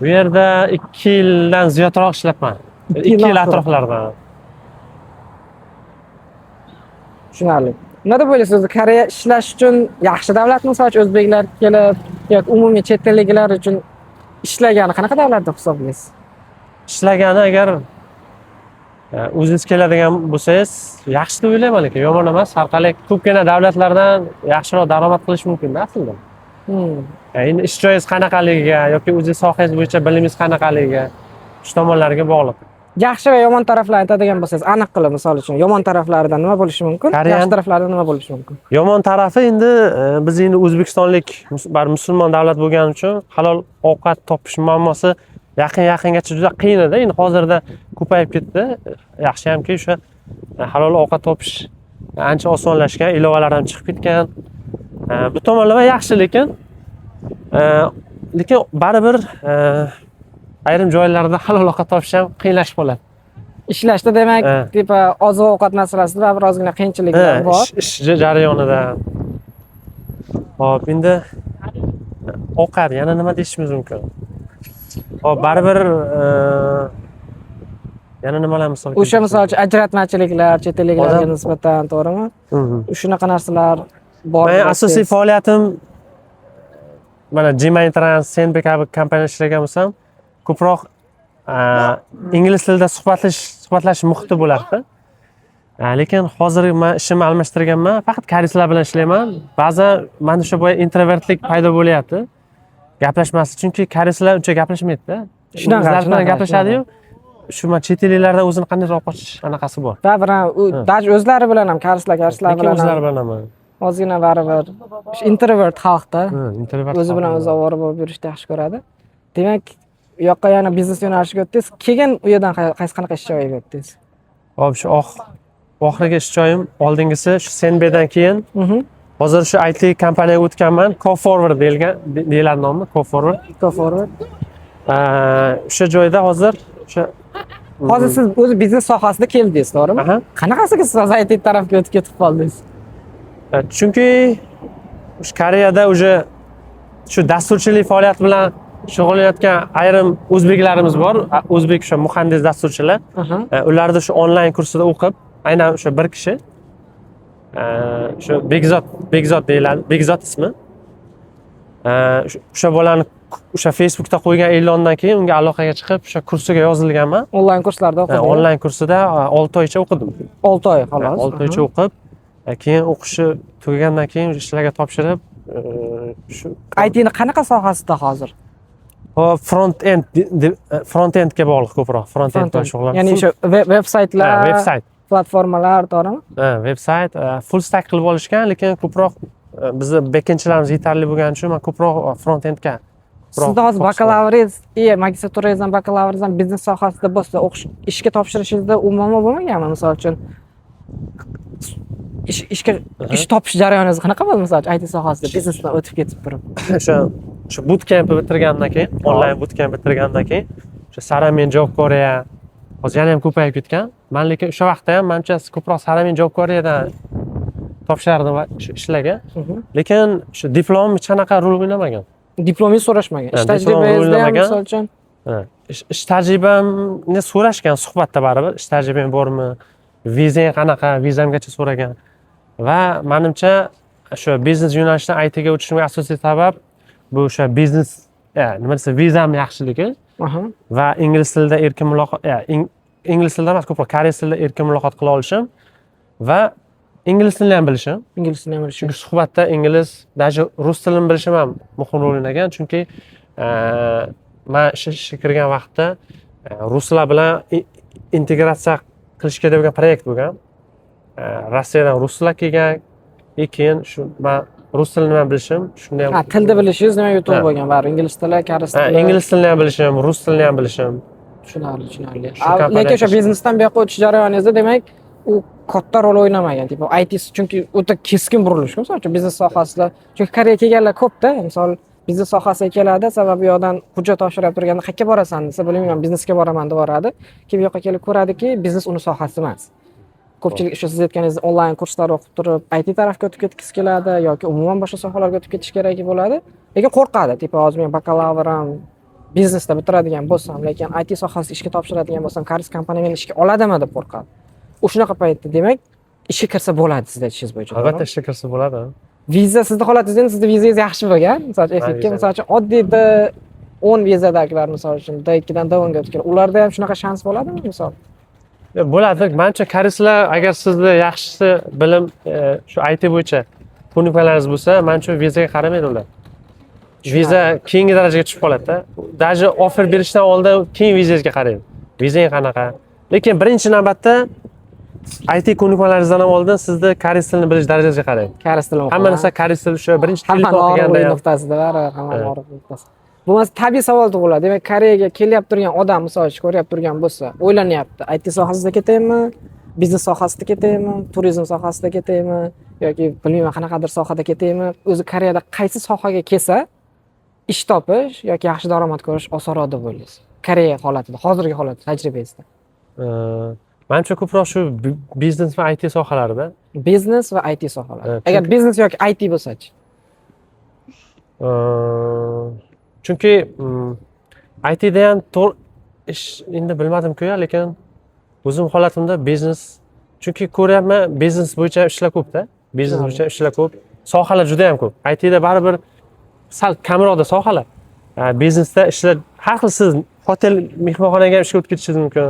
Bu yerda 2 yildan ziyodroq ishlabman. 2 yil atroflarida. Tushunarli. Nima deb o'ylaysiz? Koreya ishlash uchun yaxshi davlatmi? Masalan, o'zbeklar kelib yoki umumiy chet elliklar uchun ishlagani qanaqa davlat deb hisoblaysiz? Ishlagani agar o'zingiz keladigan bo'lsangiz, yaxshi deb o'ylayman, lekin yomon emas. Har qalay ko'pgina davlatlardan yaxshiroq daromad qilish mumkin-da aslida. Endi ish joyingiz qanaqaligiga yoki o'zingiz sohangiz bo'yicha bilimingiz qanaqaligiga, shu tomonlarga bog'liq. Yaxshi va yomon taraflarni aytadigan bo'lsangiz, aniq qilib, misol uchun, yomon taraflaridan nima bo'lishi mumkin? Yaxshi taraflaridan nima bo'lishi mumkin? Yomon tarafi endi biz endi O'zbekistonlik musulmon davlat bo'lgani uchun halol ovqat topish muammosi yaqingacha juda qiyin edi. Endi hozirda ko'payib ketdi. Yaxshi hamki o'sha halol ovqat topish ancha osonlashgan, ilovalar ham chiqib ketgan. Bu tomonlama yaxshi, lekin baribir ayrim joylarda halol ovqat topish ham qiyinlashib qoladi. Ishlashda demak, tipa oziq-ovqat masalasida birozgina qiyinchiliklar bor. Ish jarayonida. Hop, endi ovqat yana nima deyishimiz mumkin? Hop, baribir yana nimalar misol keltirib? O'sha misol uchun ajratmachiliklar, chet elliklarga nisbatan, to'g'rimi? Shunaqa narsalar bor. Men asosiy faoliyatim mana Gmail Trans, Senbe kabi kompaniyada ishlagan bo'lsam, ko'proq ingliz tilida suhbatlashish muhiti bo'lardi. Lekin hozir men ishimni almashtirganman, faqat koreyslar bilan ishlayman. Ba'zan mana o'sha boya introvertlik paydo bo'lyapti. Gaplashmaslik, chunki koreyslar uncha gaplashmaydi-da. Shunaqa bilan gaplashadi-yu. Shu men chet elliklardan o'zini qanday qochish anaqasi bor. Daj o'zlari bilan ham koreyslar bilan o'zlari bilan ham. Ozgina baribir introvert xalqda. Introvert. O'zi bilan o'zi ovora bo'lib yurishni yaxshi ko'radi. Demak, u yoqqa yana biznes yo'nalishiga o'tdingiz. Keyin u yerdan qanaqa ish joyiga o'tdingiz? Hop, shu oxirgi ish joyim oldingisi shu Senbedan keyin hozir shu IT kompaniyaga o'tganman. Co-forward deyiladi nomi, Co-forward. O'sha joyda hozir siz o'zi biznes sohasida keldingiz, to'g'rimi? Qanaqasiga siz IT tarafga o'tib ketib qoldingiz? Chunki Koreyada shu dasturchilik faoliyati bilan shug'ullanayotgan ayrim o'zbeklarimiz bor. O'zbek o'sha muhandis dasturchilar. Ularda shu onlayn kursida o'qib, aynan o'sha bir kishi Shu Bekzod deyiladi. Bekzod ismi. O'sha bolani o'sha Facebookda qo'ygan e'londan keyin unga aloqaga chiqib, o'sha kursiga yozilganman. Onlayn kurslarda o'qidingiz? Onlayn kursida 6 oycha o'qidim. 6 oy xolos. 6 oycha o'qib, keyin o'qishi tugagandan keyin ishlarga topshirib, shu IT ni qanaqa sohasida hozir? hop front endga bog'liq ko'proq. Front end bilan shug'ullanaman. Ya'ni o'sha veb-saytlar, veb-sayt. platformalar to'g'rimi? Veb-sayt full stack qilib olishgan, lekin ko'proq bizni backendchilarimiz yetarli bo'lgani uchun men ko'proq front endga. Sizda hozir bakalavriz, magistraturangiz ham bakalavriz ham biznes sohasida bo'lsa, o'qish ishga topshirishingizda u muammo bo'lmaganmi? Misol uchun ish topish jarayoningiz qanaqa bo'ldi? Misol uchun IT sohasida biznesdan o'tib ketib turib. O'sha bootcamp bitirgandan keyin, onlayn bootcamp bitirgandan keyin o'sha Saramen Job Korea hozir yana ham ko'payib ketgan. Men lekin o'sha vaqtda ham menimcha ko'proq Saramen Job Koreadan topshirardim ishlarga. Lekin shu diplom hech qanaqa rol o'ynamagan. Diplomingiz so'rashmagan. Ish tajribangizda ham misol uchun ish tajribamni so'rashgan suhbatda baribir. Ish tajribang bormi? Vizang qanaqa? Vizamgacha so'ragan. Va menimcha shu biznes yo'nalishidan IT ga o'tishimga asosiy sabab bu o'sha biznes, nima desa, vizam yaxshiligi va ingliz tilida erkin muloqot, ingliz tilida emas, ko'proq koreys tilida erkin muloqot qila olishim va ingliz tilini ham bilishim. ingliz tilini ham bilishim. Chunki suhbatda ingliz, даже rus tilini bilishim ham muhim rol o'ynagan. Chunki men ishga kirgan vaqtda ruslar bilan integratsiya qilish kerak bo'lgan proyekt bo'lgan. Rossiyadan ruslar kelgan, keyin shu men rus tilini ham bilishim, shunda ham tilni bilishingiz nima yutuq bo'lgan? Bari ingliz tili, koreys tili. Ingliz tilini ham bilishim, rus tilini ham bilishim. Tushunarli. Lekin o'sha biznesdan bu yoqqa o'tish jarayoningizda demak, u katta rol o'ynamagan. Tipo IT chunki o'ta keskin burilish, misol uchun biznes sohasida. Chunki Koreyaga kelganlar ko'p-da. Misol biznes sohasiga keladi, sababi u yoqdan hujjat topshirib turganda qayerga borasan desa, bilmayman, biznesga boraman deb boradi. Keyin bu yoqqa kelib ko'radiki, biznes uni sohasi emas. Ko'pchilik o'sha siz aytganingiz onlayn kurslar o'qib turib, IT tarafga o'tib ketgisi keladi yoki umuman boshqa sohalarga o'tib ketish kerak bo'ladi. Lekin qo'rqadi. Tipo hozir men bakalavrim biznesda bitiradigan bo'lsam, lekin IT sohasida ishga topshiradigan bo'lsam, koreys kompaniya meni ishga oladimi deb qo'rqadi. O'shunaqa paytda demak, ishga kirsa bo'ladi siz aytishingiz bo'yicha. Albatta ishga kirsa bo'ladi. Viza sizni holatingizda endi sizni vizangiz yaxshi bo'lgan. Misol uchun F2 misol uchun oddiyda 10 vizadagilar misol uchun D2 dan D1 ga o'tgan. Ularda ham shunaqa shans bo'ladimi misol? Bo'ladi. Menimcha koreyslar agar sizda yaxshi bilim shu IT bo'yicha ko'nikmalaringiz bo'lsa, menimcha vizaga qaramaydi ular. Viza keyingi darajaga tushib qoladi-da. Даже offer berishdan oldin keyin vizangizga qaraydi. Vizang qanaqa? Lekin birinchi navbatda IT ko'nikmalaringizdan ham oldin sizni koreys tilini bilish darajasiga qaraydi. Koreys tilini hamma narsa koreys tili o'sha birinchi tilni o'qiganda ham nuqtasida baribir hamma og'riq nuqtasi. Bo'lmasa tabiiy savol tug'iladi. Demak, Koreyaga kelyapti turgan odam misol uchun ko'ryapti turgan bo'lsa, o'ylanyapti, IT sohasida ketaymi, biznes sohasida ketaymi, turizm sohasida ketaymi yoki bilmayman qanaqadir sohada ketaymi, o'zi Koreyada qaysi sohaga kelsa ish topish yoki yaxshi daromad ko'rish osonroq deb o'ylaysiz? Koreya holatida, hozirgi holatda tajribangizda. Menimcha ko'proq shu biznes va IT sohalarida. Biznes va IT sohalari. Agar biznes yoki IT bo'lsa-chi? Chunki ITda ham ish endi bilmadim-ku, lekin o'zim holatimda biznes, chunki ko'ryapman biznes bo'yicha ishlar ko'p-da. Biznes bo'yicha ishlar ko'p, sohalar juda ham ko'p. ITda baribir sal kamroqda sohalar. Biznesda ishlar har xil, siz hotel, mehmonxonaga ishga o'tib ketishingiz mumkin.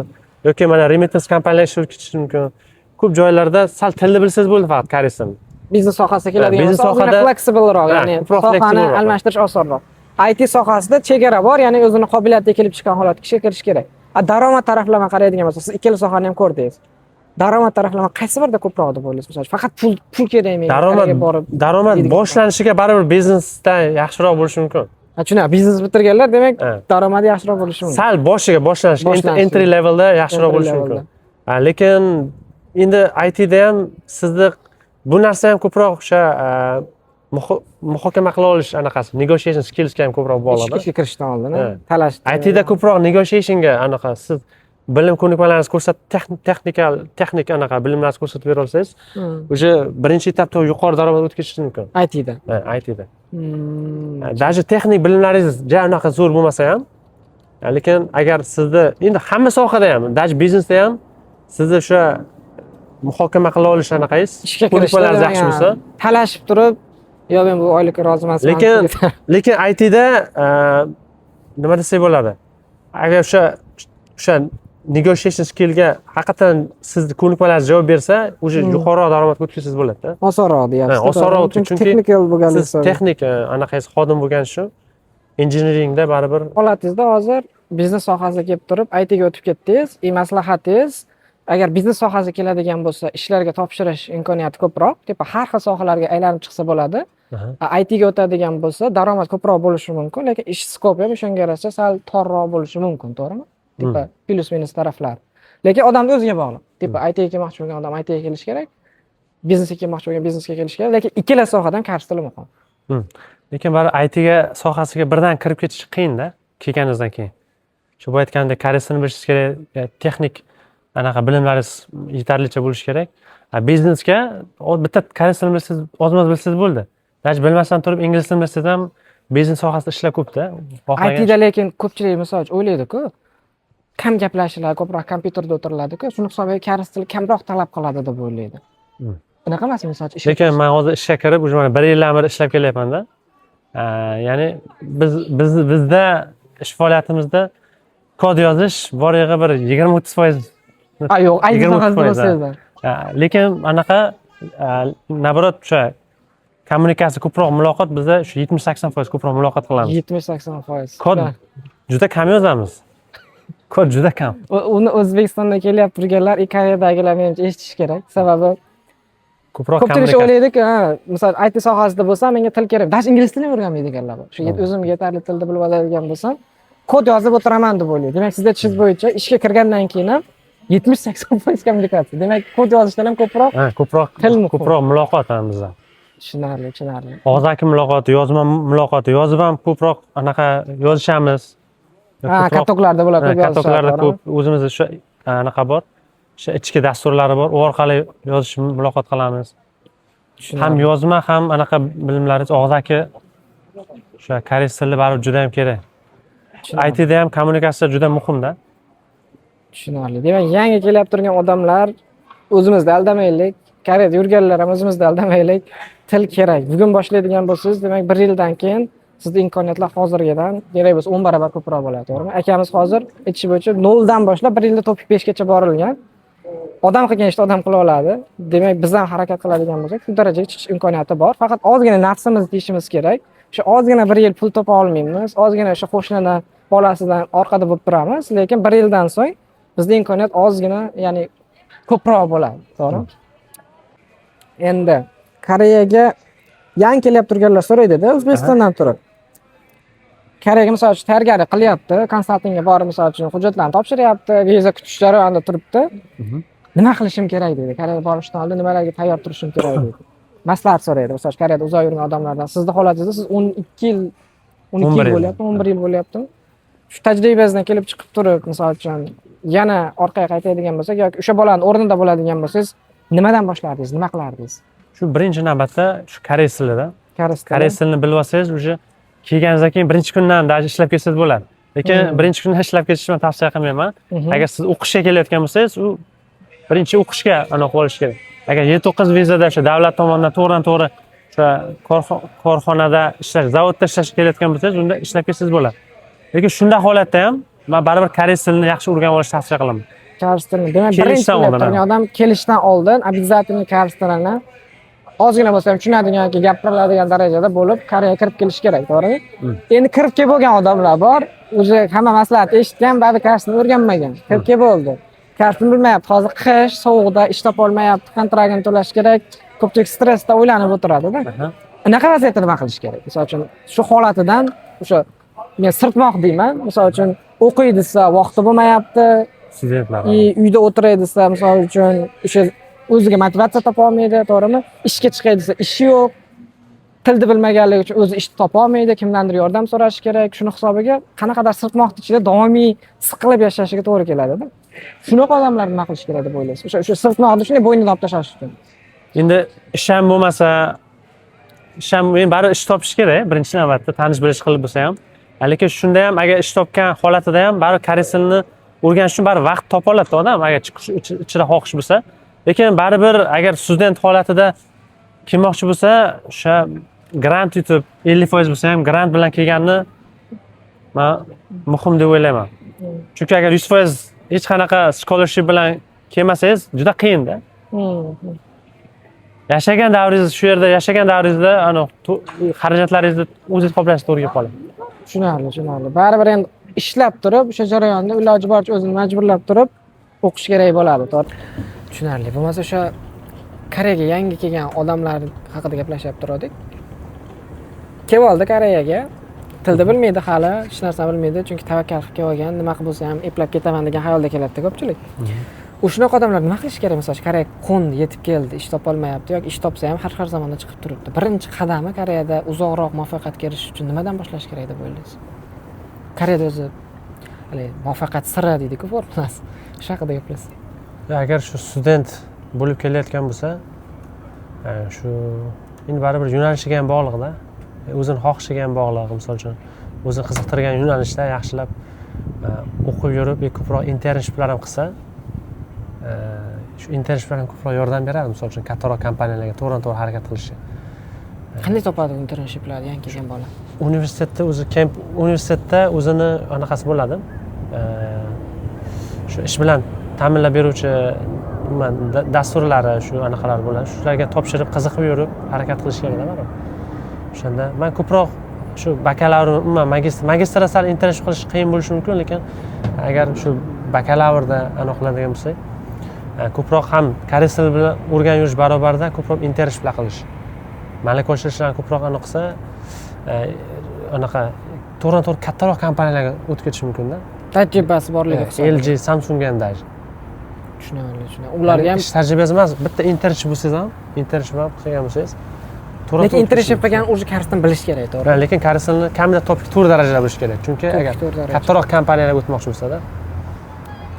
Yoki mana remittance kompaniyalar ishga o'tib ketishingiz mumkin. Ko'p joylarda sal tilni bilsangiz bo'ldi faqat koreys tilini. Biznes sohasiga keladigan bo'lsa, ozgina fleksibelroq, ya'ni sohani almashtirish osonroq. IT sohasida chegara bor, ya'ni o'zini qobiliyatiga kelib chiqqan holatga ishga kirish kerak. Daromad taraflama qaraydigan bo'lsa, siz ikkala sohani ham ko'rdingiz. Daromad taraflama qaysi birida ko'proq deb o'ylaysiz? Masalan, faqat pul kerakmi? Daromad boshlanishiga baribir biznesdan yaxshiroq bo'lishi mumkin. Tushunarli. Biznes bitirganlar demak, daromadi yaxshiroq bo'lishi mumkin. Sal boshlanishiga, entry levelda yaxshiroq bo'lishi mumkin. Lekin endi ITda ham sizni bu narsa ham ko'proq o'sha muhokama qila olish anaqasi, negotiation skillsga ham ko'proq bog'liq. Ishga kirishdan oldin talash. ITda ko'proq negotiationga anaqa, siz bilim ko'nikmalaringizni texnik anaqa bilimlaringizni ko'rsatib bera olsangiz, o'sha birinchi etapda yuqori daromad o'tib ketishingiz mumkin. ITda. ITda. Даже texnik bilimlaringiz juda anaqa zo'r bo'lmasa ham, lekin agar sizni endi hamma sohada ham, даже biznesda ham sizni o'sha muhokama qila olish anaqangiz ishga ko'nikmalar yaxshi bo'lsa. talashib turib, yo men bu oylikka rozi emasman. Lekin ITda nima desak bo'ladi? Agar o'sha negotiation skillga haqiqatan sizni ko'nikmalaringiz javob bersa, o'sha yuqoriroq daromadga o'tkazsangiz bo'ladi-da. Osonroq deyapsiz. Osonroq chunki chunki texnikal bo'lganligi siz texnik anaqangiz xodim bo'lgani uchun engineeringda baribir holatingizda hozir biznes sohasiga kelib turib, ITga o'tib ketdingiz, maslahatingiz agar biznes sohasiga keladigan bo'lsa, ishlarga topshirish imkoniyati ko'proq, har xil sohalarga aylanib chiqsa bo'ladi. ITga o'tadigan bo'lsa, daromad ko'proq bo'lishi mumkin, lekin ish skopi ham o'shanga yarasha sal torroq bo'lishi mumkin, to'g'rimi? Plus minus taraflar. Lekin odamning o'ziga bog'liq. ITga kelmoqchi bo'lgan odam ITga kelish kerak, biznesga kelmoqchi bo'lgan biznesga kelish kerak, lekin ikkala sohada ham kars tili muhim. Lekin baribir ITga sohasiga birdan kirib ketish qiyin-da, kelganingizdan keyin. Shu bu aytgandek koreys tilini bilishingiz kerak, texnik anaqa bilimlaringiz yetarlicha bo'lishi kerak. Biznesga bitta koreys tilini bilsangiz, ozmoz bilsangiz bo'ldi. Hech bilmasdan turib ingliz tilini bilsangiz ham biznes sohasida ishlar ko'p-da. ITda lekin ko'pchilik misol uchun o'ylaydi-ku, kam gaplashiladi, ko'proq kompyuterda o'tiriladi-ku, shuni hisobiga koreys tili kamroq talab qiladi deb o'ylaydi. Unaqa emas, misol uchun. Lekin men hozir ishga kirib, уже mana 1 yildan beri ishlab kelyapman-da. Ya'ni bizda ish faoliyatimizda kod yozish borig'i bir 20-30%. Yo'q, IT sohasida bo'lsa. Lekin anaqa naborot o'sha kommunikatsiya ko'proq muloqot bizda shu 70-80% ko'proq muloqot qilamiz. 70-80%. Kod juda kam yozamiz. Kod juda kam. Uni O'zbekistondan kelyap turganlar, Koreyadagilar menimcha eshitish kerak. Sababi ko'proq ko'pchilik o'ylaydi-ku, misol IT sohasida bo'lsam, menga til kerak. Dash ingliz tilini o'rganmaydiganlar bor. Shu o'zimga yetarli tilda bilib oladigan bo'lsam, kod yozib o'tiraman deb o'ylaydi. Demak, sizda tishingiz bo'yicha ishga kirgandan keyin ham 70-80% kommunikatsiya. Demak, kod yozishdan ham ko'proq muloqot ham bizda. Tushunarli. Og'zaki muloqoti, yozma muloqoti, yozib ham ko'proq anaqa yozishamiz. Katoklarda bo'ladi, ko'p yozishadi. Katoklarda ko'p o'zimizda shu anaqa bor. O'sha ichki dasturlari bor, u orqali yozish muloqot qilamiz. Ham yozma, ham anaqa bilimlaringiz og'zaki o'sha koreys tili baribir juda ham kerak. ITda ham kommunikatsiya juda muhimda. Tushunarli. Demak, yangi kelib turgan odamlar o'zimizni aldamaylik, Koreyada yurganlar ham o'zimizni aldamaylik. Til kerak. Bugun boshlaydigan bo'lsangiz, demak 1 yildan keyin sizning imkoniyatlar hozirgidan kerak bo'lsa 10 barobar ko'proq bo'ladi, to'g'rimi? Akamiz hozir aytish bo'yicha 0 dan boshlab 1 yilda topib 5 gacha borilgan. Odam qilgan ishni odam qila oladi. Demak, biz ham harakat qiladigan bo'lsak, shu darajaga chiqish imkoniyati bor. Faqat ozgina nafsimiz deyishimiz kerak. O'sha ozgina 1 yil pul topa olmaymiz. Ozgina o'sha qo'shnini bolasidan orqada bo'lib turamiz, lekin 1 yildan so'ng bizning imkoniyat ozgina, ya'ni ko'proq bo'ladi, to'g'rimi? Endi Koreyaga yangi kelib turganlar so'raydi-da, O'zbekistondan turib. Koreyaga misol uchun tayyorgarlik qilyapti, konsaltingga borib misol uchun hujjatlarni topshiryapti, viza kutish jarayonida turibdi. Nima qilishim kerak deydi. Koreyaga borishdan oldin nimalarga tayyor turishim kerak deydi. Maslahat so'raydi. Misol uchun Koreyada uzoq yurgan odamlardan. Sizning holatingizda siz 12 yil bo'lyapti, 11 yil bo'lyapti. Shu tajribangizdan kelib chiqib turib, misol uchun yana orqaga qaytadigan bo'lsak yoki o'sha bolani o'rnida bo'ladigan bo'lsangiz, nimadan boshlardingiz, nima qilardingiz? Shu birinchi navbatda shu koreys tilida. Koreys tilini bilib olsangiz, o'sha kelganingizdan keyin birinchi kundan даже ishlab ketsangiz bo'ladi. Lekin birinchi kundan ishlab ketishni tavsiya qilmayman. Agar siz o'qishga kelayotgan bo'lsangiz, u birinchi o'qishga anaqa bo'lish kerak. Agar 7-9 vizada o'sha davlat tomonidan to'g'ridan-to'g'ri o'sha korxonada ishlash, zavodda ishlashga kelayotgan bo'lsangiz, unda ishlab ketsangiz bo'ladi. Lekin shunday holatda ham men baribir koreys tilini yaxshi o'rganib olishni tavsiya qilaman. Koreys tilini, demak, birinchi odam kelishdan oldin обязательно koreys tilini ozgina bo'lsa ham tushunadigan yoki gapiriladigan darajada bo'lib Koreyaga kirib kelish kerak, to'g'rimi? Endi kirib kelib bo'lgan odamlar bor, o'zi hamma maslahat eshitgan, ba'zi koreysni o'rganmagan. Kirib kelib bo'ldi. Koreysni bilmayapti, hozir qish, sovuqda ish topa olmayapti, kontraktini to'lash kerak, ko'pchilik stressda o'ylanib o'tiradi-da. Unaqa vaziyatda nima qilish kerak? Misol uchun shu holatidan o'sha men sirtmoq deyman, misol uchun o'qiy desa vaqti bo'lmayapti, studentlar uyda o'tiray desa, misol uchun o'sha o'ziga motivatsiya topa olmaydi, to'g'rimi? Ishga chiqay desa ishi yo'q. Tilni bilmaganligi uchun o'zi ishni topa olmaydi, kimdandir yordam so'rashi kerak. Shuni hisobiga qanaqadir sirtmoqning ichida doimiy siqilib yashashiga to'g'ri keladi-da. Shunaqa odamlar nima qilish kerak deb o'ylaysiz? O'sha sirtmoqni shunday bo'ynidan olib tashlash uchun. Endi ish ham bo'lmasa, men baribir ish topish kerak, birinchi navbatda tanish bilish qilib bo'lsa ham. Lekin shunda ham agar ish topgan holatida ham baribir koreys tilini o'rganish uchun baribir vaqt topa oladi odam, agar chiqish ichida xohish bo'lsa. lekin baribir agar student holatida kelmoqchi bo'lsa o'sha grant yutib 50% bo'lsa ham grant bilan kelganni man muhim deb o'ylayman. Chunki agar 100% hech qanaqa scholarship bilan kelmasangiz juda qiyinda. Yashagan davringiz shu yerda yashagan davringizda xarajatlaringizni o'zingiz qoplashga to'g'ri kelib qoladi. Tushunarli. Baribir endi ishlab turib, o'sha jarayonda iloji boricha o'zini majburlab turib o'qish kerak bo'ladi, to'g'ri? Tushunarli. Bo'lmasa o'sha Koreyaga yangi kelgan odamlar haqida gaplashib turdik. Kelib oldi Koreyaga. Tilni bilmaydi hali, hech narsani bilmaydi, chunki tavakkal qilib kelgan, nima qilib bo'lsa ham eplab ketaman degan xayolda keladi ko'pchilik. O'shunaqa odamlar nima qilish kerak? Masalan, Koreyaga qo'ndi, yetib keldi, ish topa olmayapti yoki ish topsa ham har zamonda chiqib turibdi. Birinchi qadami Koreyada uzoqroq muvaffaqiyatga erishish uchun nimadan boshlash kerak deb o'ylaysiz? Koreyada o'zi muvaffaqiyat siri deydi-ku formulasi. Shu haqida gaplashsiz. Agar shu student bo'lib kelayotgan bo'lsa, shu endi baribir yo'nalishiga ham bog'liqda. O'zini xohishiga ham bog'liq. Misol uchun, o'zini qiziqtirgan yo'nalishda yaxshilab o'qib yurib, ko'proq internshiplar ham qilsa, shu internshiplar ham ko'proq yordam beradi. Misol uchun, kattaroq kompaniyalarga to'g'ri harakat qilishga. Qanday topadi internshiplarni yangi kelgan bola? Universitetda o'zini anaqasi bo'ladi. Shu ish bilan ta'minlab beruvchi dasturlari, shu anaqalar bo'ladi. Shularga topshirib, qiziqib yurib harakat qilish kerak baribir. O'shanda men ko'proq shu bakalavr, umuman magistrda sal internship qilish qiyin bo'lishi mumkin, lekin agar shu bakalavrda qiladigan bo'lsak, ko'proq ham koreys tili bilan o'rganib yurish barobarida ko'proq internshiplar qilish. Malaka oshirishlarni ko'proq qilsa, to'g'ri kattaroq kompaniyalarga o'tib ketish mumkin-da. Tajribasi borligi hisobiga. LG, Samsung ham даже. Tushunarli. Ularga ham ish tajribasi emas, bitta internship bo'lsangiz ham, internship ham qilgan bo'lsangiz, lekin internship qilgan o'zi koreysni bilish kerak, to'g'ri? Lekin koreysni kamida topik 4 darajada bilish kerak. Chunki agar kattaroq kompaniyalarga o'tmoqchi bo'lsa-da,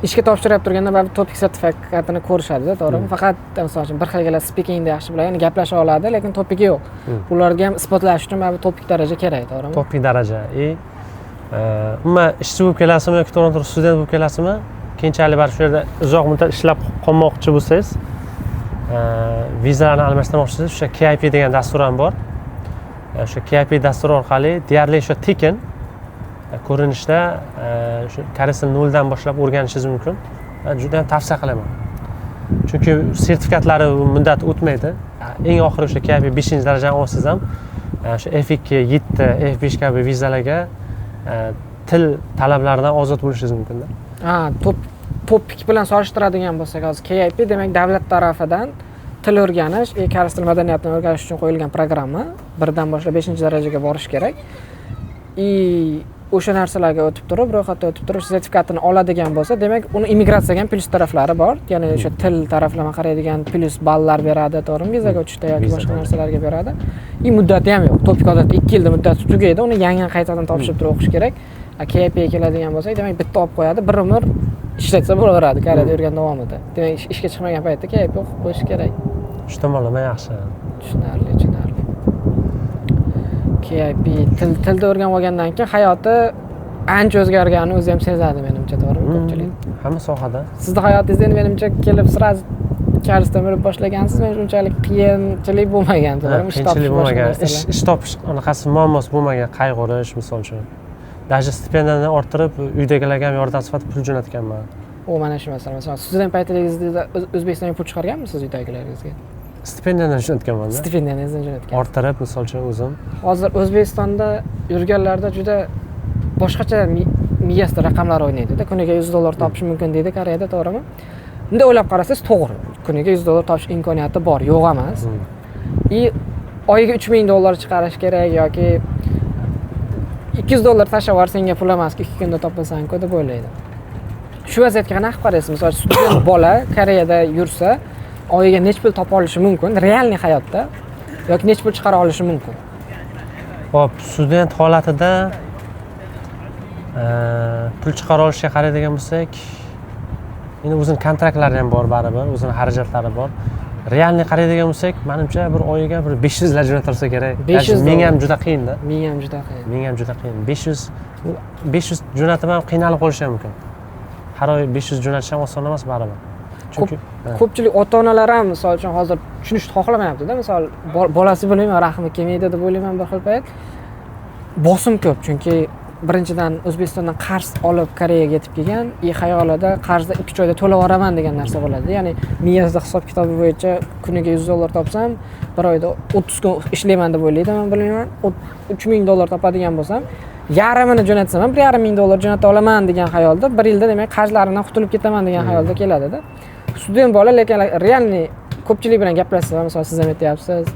ishga topshirib turganda baribir topik sertifikatini ko'rishadi-da, to'g'rimi? Faqat masalan uchun bir xilgalar speakingda yaxshi biladi, ya'ni gaplasha oladi, lekin topigi yo'q. Ularga ham isbotlash uchun baribir topik daraja kerak, to'g'rimi? Topik daraja. Umuman ishchi bo'lib kelasizmi yoki to'g'ri student bo'lib kelasizmi? Keyinchalik baribir shu yerda uzoq muddat ishlab qolmoqchi bo'lsangiz, vizalarni almashtirmoqchi bo'lsangiz, o'sha KIP degan dastur ham bor. O'sha KIP dasturi orqali deyarli o'sha tekin ko'rinishda shu koreys tilini noldan boshlab o'rganishingiz mumkin. Juda ham tavsiya qilaman. Chunki sertifikatlari muddat o'tmaydi. Eng oxiri o'sha KIP 5-darajani olsangiz ham o'sha F2, 7, F5 kabi vizalarga til talablaridan ozod bo'lishingiz mumkin-da. Topik bilan solishtiradigan bo'lsak, hozir KIP demak davlat tarafidan til o'rganish, koreys tili madaniyatini o'rganish uchun qo'yilgan programma. 1dan boshlab 5-darajaga borish kerak. O'sha narsalarga o'tib turib, ro'yxatdan o'tib turib, sertifikatini oladigan bo'lsa, demak, uni immigratsiyaga ham plyus taraflari bor. Ya'ni o'sha til taraflama qaraydigan plyus ballar beradi, to'g'rimi? Vizaga o'tishda yoki boshqa narsalarga beradi. Muddati ham yo'q. Topik odatda 2 yilda muddati tugaydi. Uni yangi qaytadan topshirib turib o'qish kerak. KIP ga keladigan bo'lsak, demak, bitta olib qo'yadi, bir umr ishlatsa bo'laveradi Koreyada yurgan davomida. Demak, ishga chiqmagan paytda KIP o'qib qo'yish kerak. Shu tomonlama yaxshi. Tushunarli. KIP tilda o'rganib olgandan keyin hayoti ancha o'zgarganini o'zi ham sezadi menimcha, to'g'rimi ko'pchilik? Hamma sohada. Sizni hayotingizda endi menimcha kelib sraz koreys tilini o'rganib boshlagansiz, men unchalik qiyinchilik bo'lmagan, to'g'rimi? Ish topish anaqasi muammosi bo'lmagan, qayg'urish misol uchun. Даже stipendiyani orttirib, uydagilarga ham yordam sifatida pul jo'natganman. Mana shu masala. Masalan, student paytingizda O'zbekistonga pul chiqarganmisiz uydagilaringizga? Stipendiyadan jo'natganman. Stipendiyangizni jo'natgan. Orttirib, misol uchun o'zim. Hozir O'zbekistonda yurganlarda juda boshqacha miyasida raqamlar o'ynaydi-da. Kuniga $100 topish mumkin deydi Koreyada, to'g'rimi? Bunday o'ylab qarasangiz, to'g'ri. Kuniga $100 topish imkoniyati bor, yo'q emas. Oyiga $3000 chiqarish kerak yoki $200 tashlab yubor, senga pul emas-ku, 2 kunda topmasang-ku deb o'ylaydi. Shu vaziyatga qanaqa qaraysiz? Masalan, student bola Koreyada yursa, oyiga nech pul topa olishi mumkin, realniy hayotda yoki nech pul chiqara olishi mumkin? Hop, student holatida pul chiqara olishga qaraydigan bo'lsak, endi o'zining kontraktlari ham bor baribir, o'zining xarajatlari bor. Realniy qaraydigan bo'lsak, menimcha bir oyiga bir 500 lar jo'natarsa kerak. 500 ming ham juda qiyin-da. Ming ham juda qiyin. 500 jo'natib ham qiynalib qolish ham mumkin. Har oy 500 jo'natish ham oson emas baribir. ko'pchilik ota-onalar ham misol uchun hozir tushunishni xohlamayapti-da. Misol bolasi bilmayman, rahmi kelmaydi deb o'ylayman bir xil payt. Bosim ko'p, chunki birinchidan O'zbekistondan qarz olib Koreyaga yetib kelgan, xayolida qarzda 2-3 oyda to'lab yuboraman degan narsa bo'ladi. Ya'ni miyasida hisob-kitobi bo'yicha kuniga $100 topsam, bir oyda 30 kun ishlayman deb o'ylaydi, men bilmayman. $3000 topadigan bo'lsam, yarmini jo'natsam ham $1,500 jo'nata olaman degan xayolda, bir yilda demak qarzlarimdan qutulib ketaman degan xayolda keladi-da. Student bola, lekin realniy ko'pchilik bilan gaplashsam, masalan, siz ham aytyapsiz,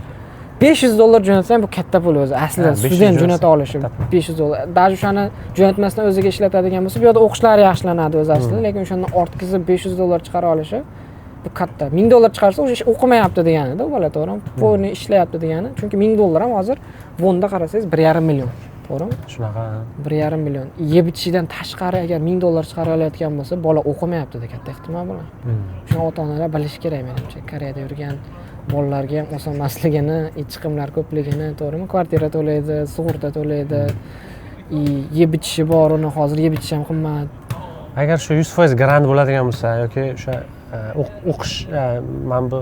$500 jo'natsa ham bu katta pul o'zi. Aslida student jo'nata olishi $500. Даже o'shani jo'natmasdan o'ziga ishlatadigan bo'lsa, bu yerda o'qishlari yaxshilanadi o'zi aslida, lekin o'shandan ortqizib $500 chiqara olishi bu katta. $1000 chiqarsa o'sha o'qimayapti degani-da, u bola, to'g'rimi? Pulni ishlayapti degani. Chunki $1000 ham hozir fonda qarasangiz 1,5 million. To'g'rimi? Shunaqa. 1,5 million. Yeb ichishdan tashqari agar $1000 chiqara olayotgan bo'lsa, bola o'qimayapti degan katta ehtimol bilan. Shuni ota-onalar bilishi kerak menimcha. Koreyada yurgan bolalarga ham oson emasligini, chiqimlar ko'pligini, to'g'rimi? Kvartira to'laydi, sug'urta to'laydi, yeb ichishi bor, uni hozir yeb ichish ham qimmat. Agar shu 100% grant bo'ladigan bo'lsa yoki o'sha o'qish, mana bu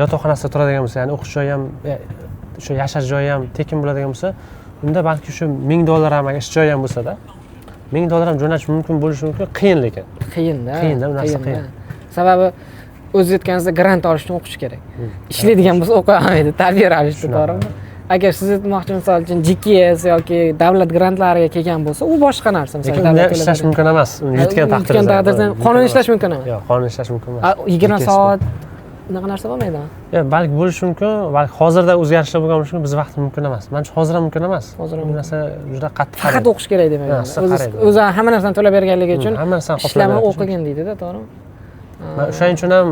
yotoqxonasida turadigan bo'lsa, ya'ni o'qish joyi ham, o'sha yashash joyi ham tekin bo'ladigan bo'lsa, unda balki shu $1000 ham agar ish joyi ham bo'lsa-da, $1000 ham jo'natish mumkin bo'lishi mumkin, qiyin lekin. Qiyin-da. Qiyin-da, bu narsa qiyin. Sababi o'z aytganingizda grant olishni o'qish kerak. Ishlaydigan bo'lsa o'qiy olmaydi, tarbiya ravishida, to'g'rimi? Agar siz aytmoqchi misol uchun GKS yoki davlat grantlariga kelgan bo'lsa, u boshqa narsa. Lekin davlat ishlash mumkin emas. Uni yutgan taqdirda. Qonun ishlash mumkin emas. Yo'q, qonun ishlash mumkin emas. 20 soat unaqa narsa bo'lmaydimi? Yo'q, balki bo'lishi mumkin, balki hozirda o'zgarishlar bo'lgan bo'lishi mumkin, biz vaqtda mumkin emas. Menimcha hozir ham mumkin emas. Hozir ham bu narsa juda qattiq. Faqat o'qish kerak demayman. O'zi hamma narsani to'lab berganligi uchun hamma narsani ishlamay o'qigin deydi-da, to'g'rimi? Men o'shaning uchun ham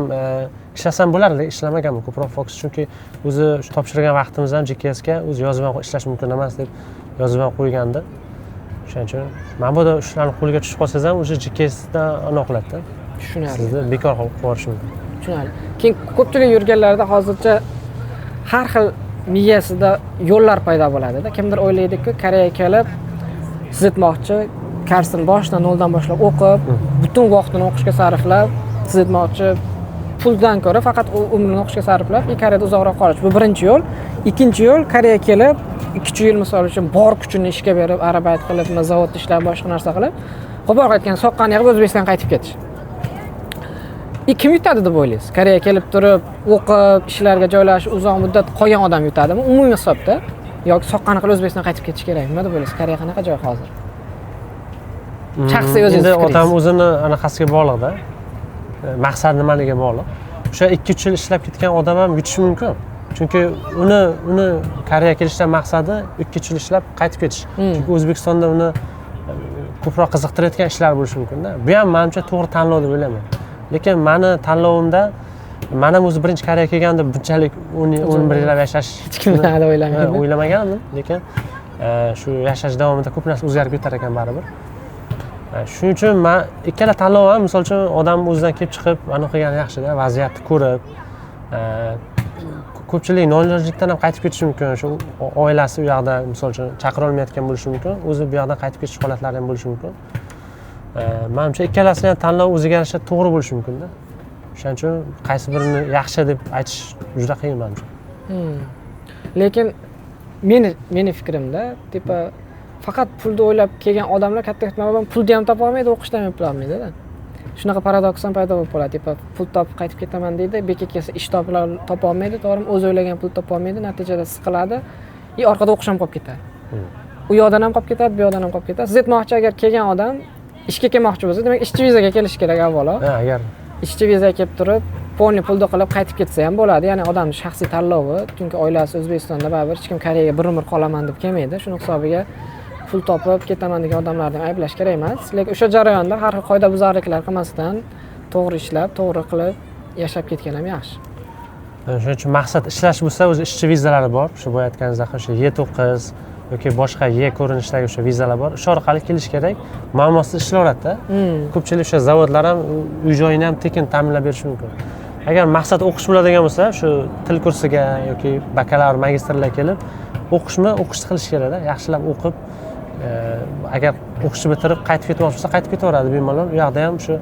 ishlasam bo'lardi, ishlamaganman ko'proq fokus, chunki o'zi shu topshirgan vaqtimizda ham GKSga o'zi yozib ham ishlash mumkin emas deb yozib ham qo'ygandi. O'shaning uchun ma'noda shularni qo'liga tushib qolsangiz ham o'sha GKSdan anaqa qiladi-da. Tushunarli. Sizni bekor qilib qo'yishi mumkin. Tushunarli. Keyin ko'pchilik yurganlarda hozircha har xil miyasida yo'llar paydo bo'ladi-da. Kimdir o'ylaydi-ku, Koreyaga kelib, siz aytmoqchi, kursni boshidan noldan boshlab o'qib, butun vaqtini o'qishga sarflab, siz aytmoqchi, puldan ko'ra faqat umrini o'qishga sarflab, Koreyada uzoqroq qolish. Bu birinchi yo'l. Ikkinchi yo'l, Koreyaga kelib, 2 yil misol uchun bor kuchini ishga berib, arabayt qilib, zavodda ishlab, boshqa narsa qilib, qo'pol aytgan soqqani yig'ib O'zbekistonga qaytib ketish. Kim yutadi deb o'ylaysiz? Koreyaga kelib turib, o'qib, ishlarga joylashish, uzoq muddat qolgan odam yutadimi? Umumiy hisobda yoki soqqani qilib O'zbekistonga qaytib ketish kerakmi? Nima deb o'ylaysiz? Koreya qanaqa joy hozir? Shaxsiy o'zingiz fikringiz. Endi odam o'zini anaqasiga bog'liq-da. Maqsad nimaligiga bog'liq. O'sha 2-3 yil ishlab ketgan odam ham yutishi mumkin. Chunki uni Koreyaga kelishdan maqsadi 2-3 yil ishlab qaytib ketish. Chunki O'zbekistonda uni ko'proq qiziqtirayotgan ishlar bo'lishi mumkin-da. Bu ham menimcha to'g'ri tanlov deb o'ylayman. Lekin meni tanlovimda men ham o'zi birinchi Koreyaga kelganda bunchalik 11 yillab yashash hech kim hali o'ylamagandim, lekin shu yashash davomida ko'p narsa o'zgarib ketar ekan baribir. Shuning uchun men ikkala tanlov ham, misol uchun odam o'zidan kelib chiqib anaqa qilgani yaxshi-da, vaziyatni ko'rib, ko'pchilik noilojlikdan ham qaytib ketishi mumkin. Shu oilasi u yoqda misol uchun chaqira olmayotgan bo'lishi mumkin, o'zi bu yoqdan qaytib ketish holatlari ham bo'lishi mumkin. Menimcha ikkalasini ham tanlov o'ziga yarasha to'g'ri bo'lishi mumkin-da. Shuning uchun qaysi birini yaxshi deb aytish juda qiyin menimcha. Lekin meni fikrimda, tipa faqat pulni o'ylab kelgan odamlar katta ehtimol bilan pulni ham topa olmaydi, o'qishni ham eplay olmaydi-da. Shunaqa paradoks ham paydo bo'lib qoladi. Tipa pul topib qaytib ketaman deydi, bekka kelsa ish topa olmaydi, to'g'rimi? O'zi o'ylagan pul topa olmaydi, natijada siqiladi, orqada o'qish ham qolib ketadi. U yoqdan ham qolib ketadi, bu yoqdan ham qolib ketadi. Siz aytmoqchi, agar kelgan odam ishga kelmoqchi bo'lsa, demak ishchi vizaga kelish kerak avvalo. Agar ishchi vizaga kelib turib, pulni qilib qaytib ketsa ham bo'ladi. Ya'ni odamning shaxsiy tanlovi, chunki oilasi O'zbekistonda baribir hech kim Koreyaga bir umr qolaman deb kelmaydi. Shuning hisobiga pul topib ketaman degan odamlarni ayblash kerak emas. Lekin o'sha jarayonda har xil qoidabuzarliklar qilmasdan to'g'ri ishlab, to'g'ri qilib yashab ketgan ham yaxshi. Shuning uchun maqsad ishlash bo'lsa, o'zi ishchi vizalari bor. Shu bo'y aytganingizdek, o'sha Y9 yoki boshqa Y ko'rinishdagi o'sha vizalar bor. O'sha orqali kelish kerak. Muammosiz ishlayveradi-da. Ko'pchilik o'sha zavodlar ham uy-joyini ham tekin ta'minlab berishi mumkin. Agar maqsad o'qish bo'ladigan bo'lsa, shu til kursiga yoki bakalavr, magistrlar kelib, o'qishni qilish kerak-da. Yaxshilab o'qib, agar o'qishni bitirib qaytib ketmoqchi bo'lsa qaytib ketaveradi bemalol. U yoqda ham shu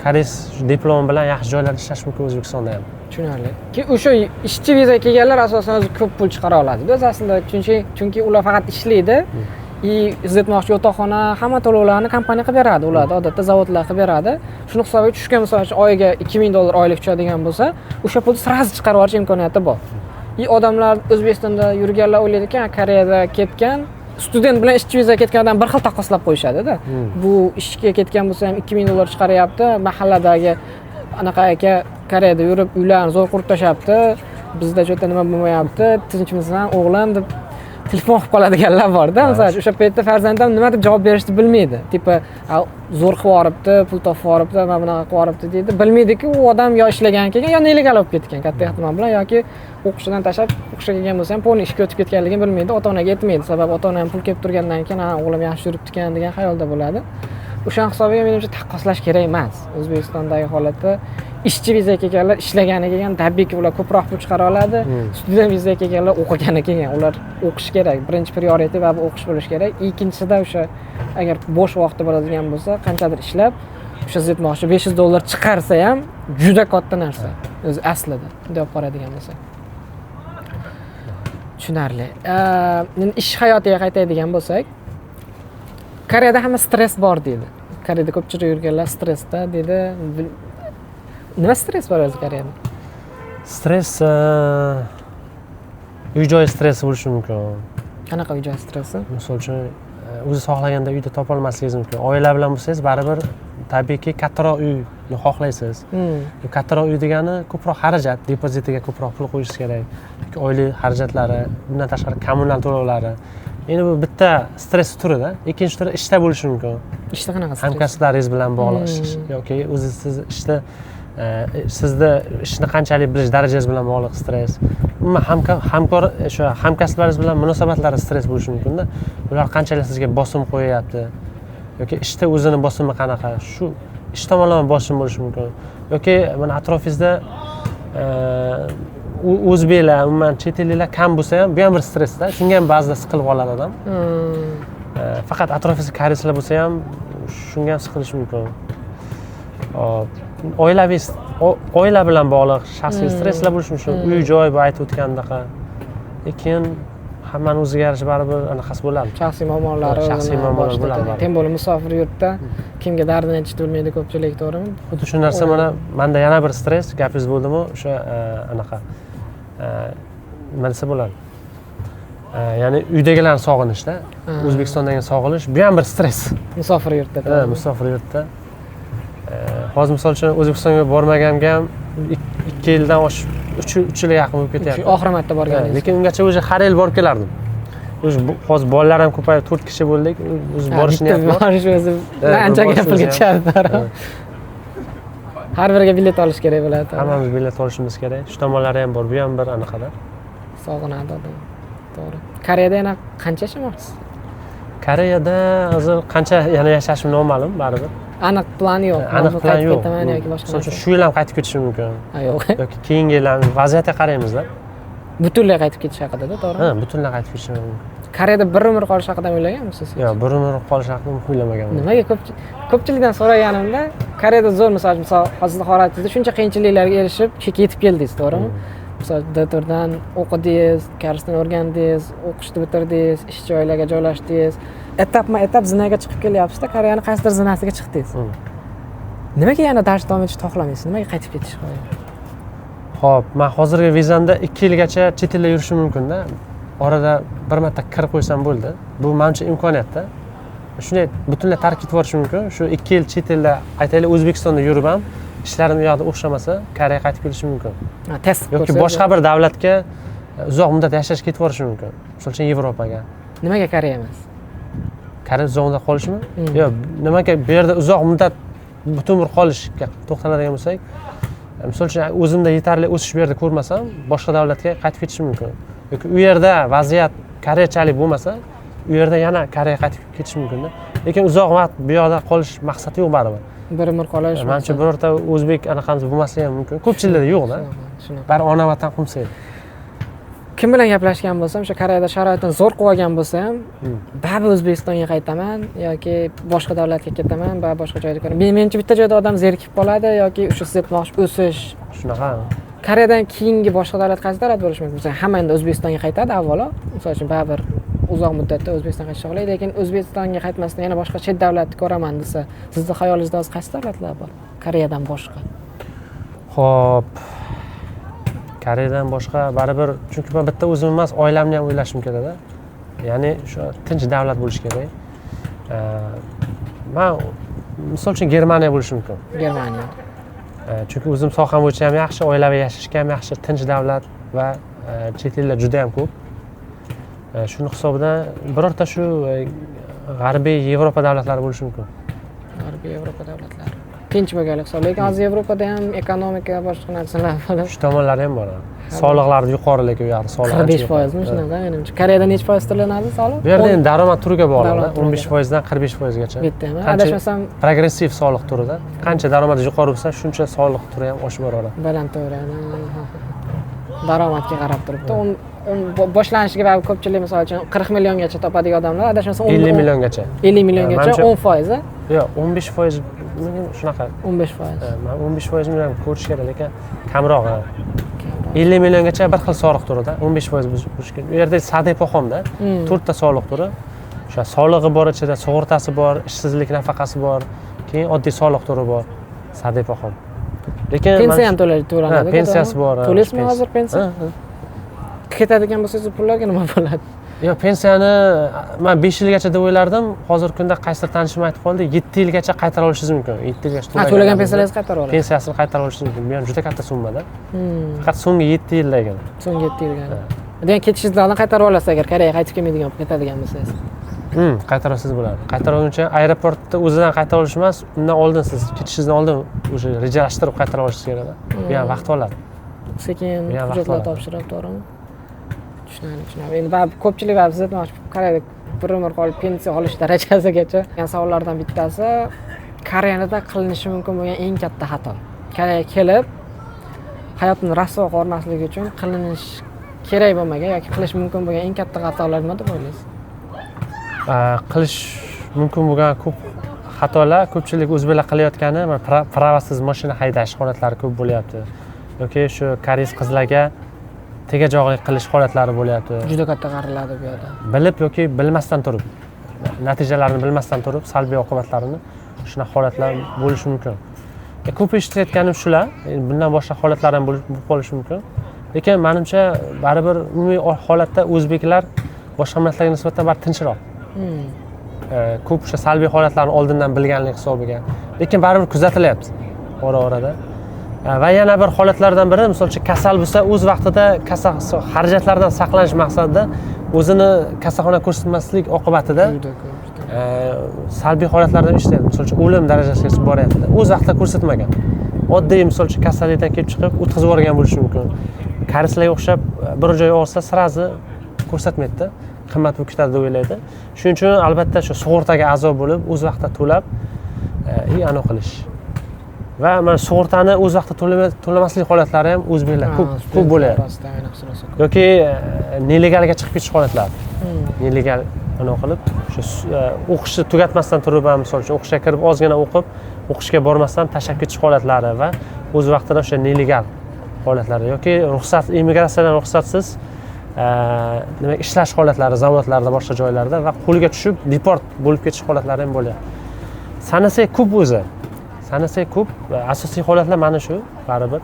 koreys diplomi bilan yaxshi joylarda ishlash mumkin O'zbekistonda ham. Tushunarli. O'sha ishchi vizaga kelganlar asosan o'zi ko'p pul chiqara oladi. Biz aslida chunki ular faqat ishlaydi. Izlatmoqchi yotoqxona hamma to'lovlarni kompaniya qilib beradi ularda, odatda zavodlar qilib beradi. Shuni hisobiga tushgan misol uchun oyiga $2000 oylik tushadigan bo'lsa, o'sha pulni sразу chiqarib olish imkoniyati bor. Odamlar O'zbekistonda yurganlar o'ylaydi-ki, Koreyada ketgan student bilan ishchi vizaga ketgan odam bir xil taqqoslab qo'yishadi-da. Bu ishga ketgan bo'lsa ham $2000 chiqaryapti, mahalladagi anaqa aka Koreyada yurib uylarni zo'r qurib tashyapti, bizda jo'ta nima bo'lmayapti, tinchmisan o'g'lim deb telefon qilib qoladiganlar bor-da. Masalan, o'sha paytda farzandim nima deb javob berishni bilmaydi. Tipa zo'r qilib yuboribdi, pul topib yuboribdi, mana bunaqa qilib yuboribdi deydi. Bilmaydi-ki, u odam yo ishlagan kelgan, yo nelegal olib ketgan katta ehtimol bilan yoki o'qishidan tashlab o'qishga kelgan bo'lsa ham polni ishga o'tib ketganligini bilmaydi, ota-onaga aytmaydi. Sababi ota-onam pul kelib turgandan keyin, "Ha, o'g'lim yaxshi yuribdi ekan" degan xayolda bo'ladi. O'sha hisobiga menimcha taqqoslash kerak emas. O'zbekistondagi holatda ishchi vizaga kelganlar ishlagani kelgan, tabiiyki ular ko'proq pul chiqara oladi. Student vizaga kelganlar o'qigani kelgan, ular o'qish kerak. Birinchi prioritet va o'qish bo'lishi kerak. Ikkinchisida o'sha agar bo'sh vaqti bo'ladigan bo'lsa, qanchadir ishlab, o'sha zetmoqchi $500 chiqarsa ham juda katta narsa. O'zi aslida bunday olib qaraydigan bo'lsak. Tushunarli. Endi ish hayotiga qaytadigan bo'lsak, Koreyada hamma stress bor deydi. Koreyada ko'pchilik yurganlar stressda deydi. Nima stress bor o'zi Koreyada? Stress uy-joy stressi bo'lishi mumkin. Qanaqa uy-joy stressi? Misol uchun o'zi xohlaganda uyda topa olmasligingiz mumkin. Oila bilan bo'lsangiz, baribir tabiiyki kattaroq uyni xohlaysiz. Kattaroq uy degani ko'proq xarajat, depozitiga ko'proq pul qo'yish kerak. Oylik xarajatlari, bundan tashqari kommunal to'lovlari. Endi bu bitta stress turida, ikkinchi turi ishda bo'lishi mumkin. Ishda qanaqa stress? Hamkasblaringiz bilan bog'liq yoki o'zi siz ishda sizni ishni qanchalik bilish darajangiz bilan bog'liq stress. Umuman hamkor o'sha hamkasblaringiz bilan munosabatlari stress bo'lishi mumkin-da. Ular qanchalik sizga bosim qo'yapti yoki ishda o'zini bosimi qanaqa? Shu ish tomonlama bosim bo'lishi mumkin. Yoki mana atrofingizda o'zbeklar, umuman chet elliklar kam bo'lsa ham, bu ham bir stressda. Shunga ham ba'zida siqilib qoladi odam. Faqat atrofingizda koreyslar bo'lsa ham, shunga ham siqilish mumkin. Oila bilan bog'liq shaxsiy stresslar bo'lishi mumkin. Uy-joy bu aytib o'tgandaqa. Lekin hammani o'ziga yarasha baribir anaqasi bo'ladi. Shaxsiy muammolari bo'ladi. Tem bo'lib musofir yurtda kimga dardini aytishni bilmaydi ko'pchilik, to'g'rimi? Xuddi shu narsa menda yana bir stress, gapingiz bo'ldimi? O'sha anaqa nima desa bo'ladi? Ya'ni uydagilarni sog'inishda, O'zbekistondagi sog'inish bu ham bir stress. Musofir yurtda. Musofir yurtda. Hozir misol uchun O'zbekistonga bormaganimga ham 2 yildan oshib 3 yilga yaqin bo'lib ketyapti. Oxir marta borganingiz. Lekin ungacha o'zi har yil borib kelardim. Hozir bolalar ham ko'payib 4 kishi bo'ldik. O'zi borish niyat bor. Borish o'zi anchaga pul ketadi. Har biriga bilet olish kerak bo'ladi. Hammamiz bilet olishimiz kerak. Shu tomonlari ham bor. Bu ham bir anaqada. Sog'inadi odam. To'g'ri. Koreyada yana qancha yashamoqchisiz? Koreyada hozir qancha yana yashashim noma'lum, baribir. Aniq plan yo'q. Aniq plan yo'q. Yoki boshqa. Misol uchun shu yil ham qaytib ketishim mumkin. Yo'q. Yoki keyingi yil ham vaziyatga qaraymiz-da. Butunlay qaytib ketish haqida-da, to'g'rimi? Ha, butunlay qaytib ketishim mumkin. Koreyada bir umr qolish haqida o'ylaganmisiz? Yo'q, bir umr qolish haqida o'ylamaganman. Nimaga ko'pchilikdan so'raganimda, Koreyada zo'r misol hozir holatingizda shuncha qiyinchiliklarga erishib, yetib keldingiz, to'g'rimi? Misol doktordan o'qidingiz, koreysdan o'rgandingiz, o'qishni bitirdingiz, ish joylariga joylashdingiz. Etapma-etap zinaga chiqib kelyapsiz-da, Koreyani qaysidir zinasiga chiqdingiz. Nimaga yana dars davom etishni xohlamaysiz? Nimaga qaytib ketish xohlaysiz? Xo'p, men hozirgi vizamda 2 yilgacha chet elda yurishim mumkin-da. Orada bir marta kirib qo'ysam bo'ldi. Bu menimcha imkoniyat-da. Shunday butunlay tark etib yuborish mumkin. Shu 2 yil chet elda, aytaylik, O'zbekistonda yurib ham ishlarim u yoqda o'xshamasa, Koreyaga qaytib kelishim mumkin. Test yoki boshqa bir davlatga uzoq muddat yashashga ketib borishim mumkin. Misol uchun Yevropaga. Nimaga Koreya emas? Koreya uzoq muddat qolishmi? Yo'q, nimaga bu yerda uzoq muddat butun umr qolishga to'xtaladigan bo'lsak, misol uchun o'zimda yetarli o'sish bu yerda ko'rmasam, boshqa davlatga qaytib ketishim mumkin. Yoki u yerda vaziyat koreyachalik bo'lmasa, u yerda yana Koreyaga qaytib ketishim mumkin-da. Lekin uzoq vaqt bu yoqda qolish maqsadi yo'q baribir. Bir umr qolish. Menimcha birorta o'zbek anaqamiz bo'lmasligi ham mumkin. Ko'pchilikda yo'q-da. Bari ona vatan qumsaydi. kim bilan gaplashgan bo'lsam, o'sha Koreyada sharoitini zo'r qilib olgan bo'lsa ham, baribir O'zbekistonga qaytaman yoki boshqa davlatga ketaman, baribir boshqa joyda ko'raman. Menimcha bitta joyda odam zerikib qoladi yoki o'sha siz aytmoqchi o'sish. Shunaqa. Koreyadan keyingi boshqa davlat qaysi davlat bo'lishi mumkin? Masalan, hamma endi O'zbekistonga qaytadi avvalo. Misol uchun baribir uzoq muddatda O'zbekistonga qaytishni xohlaydi, lekin O'zbekistonga qaytmasdan yana boshqa chet davlatni ko'raman desa, sizning xayolingizda hozir qaysi davlatlar bor? Koreyadan boshqa. Xo'p. Koreyadan boshqa baribir, chunki men bitta o'zim emas, oilamni ham o'ylashim kerak-da. Ya'ni shu tinch davlat bo'lishi kerak. Men misol uchun Germaniya bo'lishi mumkin. Germaniya. Chunki o'zim soham bo'yicha ham yaxshi, oilaviy yashashga ham yaxshi, tinch davlat va chet ellar juda ham ko'p. Shuni hisobidan birorta shu G'arbiy Yevropa davlatlari bo'lishi mumkin. G'arbiy Yevropa davlatlari. Tinch bo'lganlik hisob. Lekin hozir Yevropada ham ekonomika boshqa narsalar bor. Shu tomonlari ham bor. Soliqlar yuqori, lekin u yoqda soliq 45% mi shunaqa? Menimcha Koreyada necha foiz to'lanadi soliq? Bu yerda endi daromad turiga bog'liq, 15% dan 45% gacha. Bitta ham. Adashmasam progressiv soliq turida. Qancha daromad yuqori bo'lsa, shuncha soliq turi ham oshib boraveradi. baland to'g'ri. Daromadga qarab turibdi. Boshlanishiga baribir ko'pchilik misol uchun 40 milliongacha topadigan odamlar adashmasam 50 milliongacha. 50 milliongacha 10%. Yo'q, 15% shunaqa. 15%. Men 15% ham ko'rish kerak, lekin kamroq. 50 milliongacha bir xil soliq turida, 15% bo'lishi kerak. U yerda sadepoxomda 4 ta soliq turi. O'sha solig'i bor ichida, sug'urtasi bor, ishsizlik nafaqasi bor, keyin oddiy soliq turi bor, sadepoxom. Lekin pensiya ham to'lanadi. Pensiyasi bor. To'laysizmi hozir pensiya? Ketadigan bo'lsangiz pullarga nima bo'ladi? Yo'q, pensiyani men 5 yilgacha deb o'ylardim. Hozirgi kunda qaysidir tanishim aytib qoldi, 7 yilgacha qaytara olishingiz mumkin. 7 yilgacha to'lagan pensiyangizni qaytarib olasiz. Pensiyasini qaytara olishingiz mumkin. Bu ham juda katta summada. Faqat so'nggi 7 yilda ekan. So'nggi 7 yilga. Demak, ketishingizdan oldin qaytarib olasiz agar Koreyaga qaytib kelmaydigan bo'lib ketadigan bo'lsangiz. Qaytarib olsangiz bo'ladi. Qaytarib olguncha aeroportda o'zidan qaytarib olish emas, undan oldin siz ketishingizdan oldin o'sha rejalashtirib qaytarib olishingiz kerak-da. Bu ham vaqt oladi. Sekin hujjatlar topshirib, to'g'rimi? Tushunarli. Endi baribir ko'pchilik baribir siz aytmoqchi, Koreyada bir umr qolib pensiya olish darajasigacha degan savollardan bittasi Koreyada qilinishi mumkin bo'lgan eng katta xato. Koreyaga kelib hayotni rasvo ko'rmaslik uchun qilinish kerak bo'lmagan yoki qilish mumkin bo'lgan eng katta xatolar nima deb o'ylaysiz? Qilish mumkin bo'lgan ko'p xatolar ko'pchilik o'zbeklar qilayotgani pravasiz mashina haydash holatlari ko'p bo'lyapti. Yoki shu koreys qizlarga tegajog'lik qilish holatlari bo'lyapti. Juda katta qariladi bu yerda. Bilib yoki bilmasdan turib, natijalarini bilmasdan turib, salbiy oqibatlarini shunaqa holatlar bo'lishi mumkin. Ko'p eshitayotganim shular, bundan boshqa holatlar ham bo'lib qolishi mumkin. Lekin menimcha baribir umumiy holatda o'zbeklar boshqa millatlarga nisbatan baribir tinchroq. Ko'p o'sha salbiy holatlarni oldindan bilganlik hisobiga. Lekin baribir kuzatilyapti ora-orada. Va yana bir holatlardan biri, masalan, kasal bo'lsa, o'z vaqtida kasal xarajatlardan saqlanish maqsadida o'zini kasalxonaga ko'rsatmaslik oqibatida salbiy holatlardan eshitadi. Masalan, o'lim darajasigacha boryapti. O'z vaqtida ko'rsatmagan. Oddiy, masalan, kasallikdan kelib chiqib o'tkazib yuborgan bo'lishi mumkin. Koreyslarga o'xshab bir joy og'risa, sirazi ko'rsatmaydi. Qimmat bo'lib ketadi deb o'ylaydi. Shuning uchun albatta shu sug'urtaga a'zo bo'lib, o'z vaqtida to'lab, aniq qilish. Va mana sug'urtani o'z vaqtida to'lamaslik holatlari ham o'zbeklar ko'p bo'lyapti. Yoki nelegalga chiqib ketish holatlari. Nelegal aniq qilib, shu o'qishni tugatmasdan turib ham, misol uchun o'qishga kirib ozgina o'qib, o'qishga bormasdan tashlab ketish holatlari va o'z vaqtida o'sha nelegal holatlari yoki ruxsat, immigratsiyadan ruxsatsiz demak ishlash holatlari zavodlarda, boshqa joylarda va qo'lga tushib deport bo'lib ketish holatlari ham bo'lyapti. Sanasak ko'p o'zi. Sanasak ko'p, asosiy holatlar mana shu, baribir.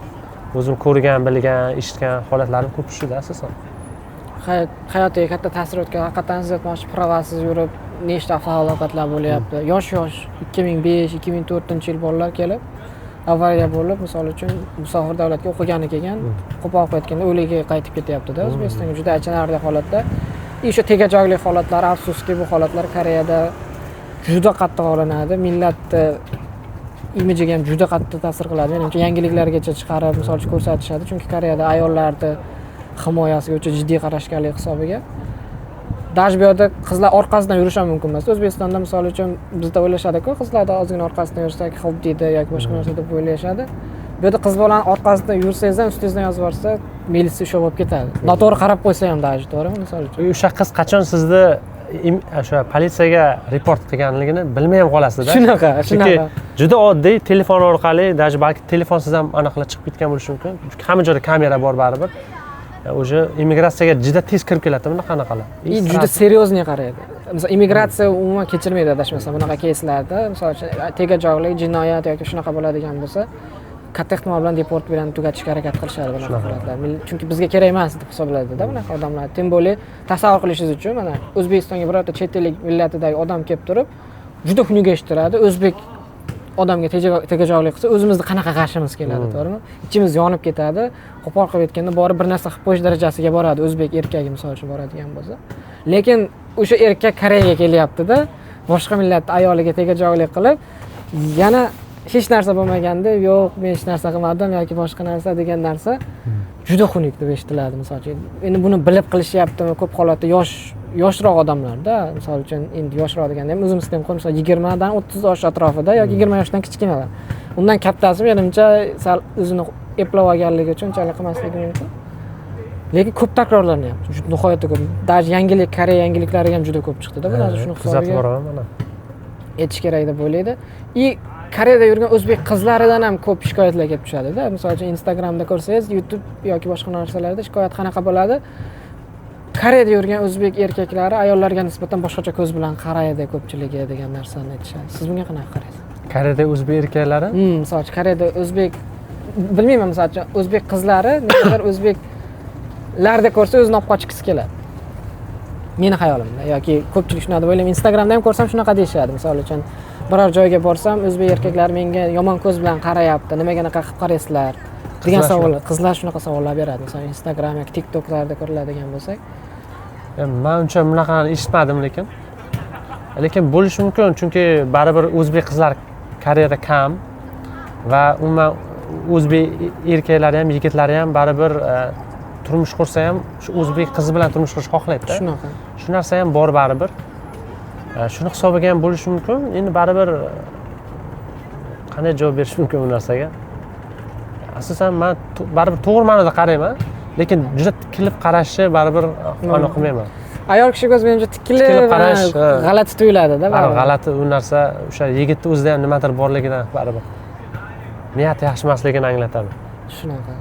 O'zim ko'rgan, bilgan, eshitgan holatlarim ko'p shuda asosan. Hayotiga katta ta'sir o'tgan, haqiqatan siz aytmoqchi, pravasiz yurib, nechta falokatlar bo'lyapti. Yosh-yosh 2005-2004-yil bolalar kelib, avariya bo'lib, misol uchun musofir davlatga o'qigani kelgan, qo'polib qaytganda o'liga qaytib ketyapti-da. O'zbekistonga juda achinarli holatda. O'sha tegajog'lik holatlar, afsuski bu holatlar Koreyada juda qattiq olinadi. Millatni imijiga ham juda qattiq ta'sir qiladi. Menimcha yangiliklargacha chiqarib, misol uchun ko'rsatishadi. Chunki Koreyada ayollarni himoyasiga o'ta jiddiy qarashganlik hisobiga. Даже bu yerda qizlar orqasidan yurish ham mumkin emas. O'zbekistonda misol uchun bizda o'ylashadi-ku, qizlarda ozgina orqasidan yursak xo'p deydi yoki boshqa narsa deb o'ylashadi. Bu yerda qiz bolani orqasidan yursangiz ham ustingizdan yozib yuborsa, militsiya ushlab olib ketadi. Noto'g'ri qarab qo'ysa ham даже, to'g'rimi? Misol uchun. O'sha qiz qachon sizni o'sha politsiyaga report qilganligini bilmay ham qolasizda. Shunaqa. Chunki juda oddiy telefon orqali, даже balki telefonsiz ham anaqa chiqib ketgan bo'lishi mumkin. Chunki hamma joyda kamera bor baribir. O'sha immigratsiyaga juda tez kirib keladi bunaqalar. Juda seriozniy qaraydi. Misol immigratsiya umuman kechirmaydi adashmasam bunaqa keyslarda. Misol uchun tegajog'lik, jinoyat yoki shunaqa bo'ladigan bo'lsa, katta ehtimol bilan deport bilan tugatishga harakat qilishadi bunaqa holatlar. Chunki bizga kerak emas deb hisoblanadi-da bunaqa odamlar. Tim bo'li tasavvur qilishingiz uchun mana O'zbekistonga birorta chet ellik millatidagi odam kelib turib, juda xunuk eshittiradi. O'zbek odamga tegajog'lik qilsa, o'zimizni qanaqa qarshimiz keladi, to'g'rimi? Ichimiz yonib ketadi. Qo'pol qilib aytganda borib bir narsa qilib qo'yish darajasiga boradi, o'zbek erkagi misol uchun boradigan bo'lsa. Lekin o'sha erkak Koreyaga kelyapti-da, boshqa millatning ayoliga tegajog'lik qilib, yana hech narsa bo'lmaganda, yo'q, men hech narsa qilmadim yoki boshqa narsa degan narsa juda xunuk deb eshitiladi misol uchun. Endi buni bilib qilishyaptimi? Ko'p holatda yoshroq odamlarda, misol uchun endi yoshroq deganda ham o'zimizda ham misol 20 dan 30 yosh atrofida yoki 20 yoshdan kichkinalar. Undan kattasi menimcha sal o'zini eplab olganligi uchun unchalik qilmasligi mumkin. Lekin ko'p takrorlanyapti. Juda nihoyatda ko'p. Даже yangilik, Koreya yangiliklari ham juda ko'p chiqdi-da. Bu narsa shuni kuzatib boraman mana. Etish kerak deb o'ylaydi. Koreyada yurgan o'zbek qizlaridan ham ko'p shikoyatlar kelib tushadi-da. Misol uchun Instagramda ko'rsangiz, YouTube yoki boshqa narsalarda shikoyat qanaqa bo'ladi? Koreyada yurgan o'zbek erkaklari ayollarga nisbatan boshqacha ko'z bilan qaraydi ko'pchiligi degan narsani aytishadi. Siz bunga qanaqa qaraysiz? Koreyada o'zbek erkaklari? Misol uchun Koreyada o'zbek bilmayman, misol uchun o'zbek qizlari nimadir o'zbeklarda ko'rsa o'zini olib qochgisi keladi. Meni xayolimda yoki ko'pchilik shunday deb o'ylayman. Instagramda ham ko'rsam shunaqa deyishadi. Misol uchun biror joyga borsam, o'zbek erkaklar menga yomon ko'z bilan qarayapti, nimaga anaqa qilib qaraysizlar degan savollar, qizlar shunaqa savollar beradi. Masalan, Instagram yoki TikToklarda ko'riladigan bo'lsak. Men uncha bunaqani eshitmadim lekin bo'lishi mumkin, chunki baribir o'zbek qizlar Koreyada kam va umuman o'zbek erkaklari ham, yigitlari ham baribir turmush qursa ham shu o'zbek qizi bilan turmush qurishni xohlaydi-da. Shunaqa. Shu narsa ham bor baribir. Shuni hisobiga ham bo'lishi mumkin. Endi baribir qanday javob berish mumkin bu narsaga? Asosan men baribir to'g'ri ma'noda qarayman, lekin juda tikilib qarashni baribir aniq qilmayman. Ayol kishi ko'z menimcha tikilib qarash g'alati tuyuladi-da. G'alati u narsa o'sha yigitni o'zida ham nimadir borligidan baribir niyati yaxshi emasligini anglatadi. Shunaqa.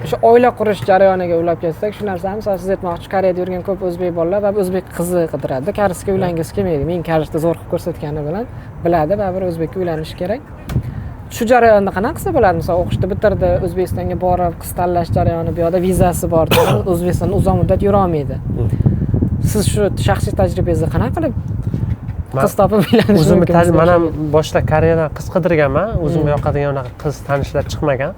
O'sha oila qurish jarayoniga ulab ketsak, shu narsani misol siz aytmoqchi, Koreyada yurgan ko'p o'zbek bolalar va o'zbek qizi qidiradi. Karisga uylangisi kelmaydi. Men karisda zo'r qilib ko'rsatgani bilan biladi, baribir o'zbekka uylanish kerak. Shu jarayonni qanaqa qilsa bo'ladi? Misol o'qishni bitirdi, O'zbekistonga borib, qiz tanlash jarayoni, bu yerda vizasi bor, O'zbekistonda uzoq muddat yura olmaydi. Siz shu shaxsiy tajribangizni qanaqa qilib qiz topib uylanish mumkin? O'zimni men ham boshida Koreyadan qiz qidirganman, o'zimga yoqadigan unaqa qiz tanishlar chiqmagan.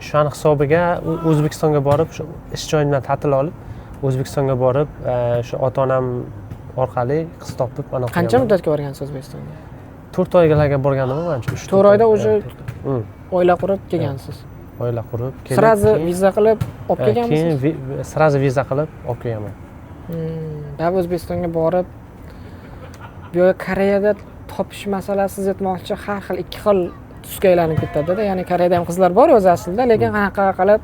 Shu hisobiga O'zbekistonga borib, shu ish joyimdan ta'til olib, O'zbekistonga borib, shu ota-onam orqali qiz topib anaqa. Qancha muddatga borgansiz O'zbekistonga? 4 oygalarga borgandim menimcha. 4 oyda o'zi oila qurib kelgansiz. Oila qurib, kelib. Sirazi viza qilib olib kelganmisiz? Keyin sirazi viza qilib olib kelganman. Dab O'zbekistonga borib, bu yerga Koreyada topish masalasi siz aytmoqchi, har xil ikki xil tusga aylanib ketadi-da. Ya'ni Koreyada ham qizlar bor o'zi aslida, lekin qanaqa qilib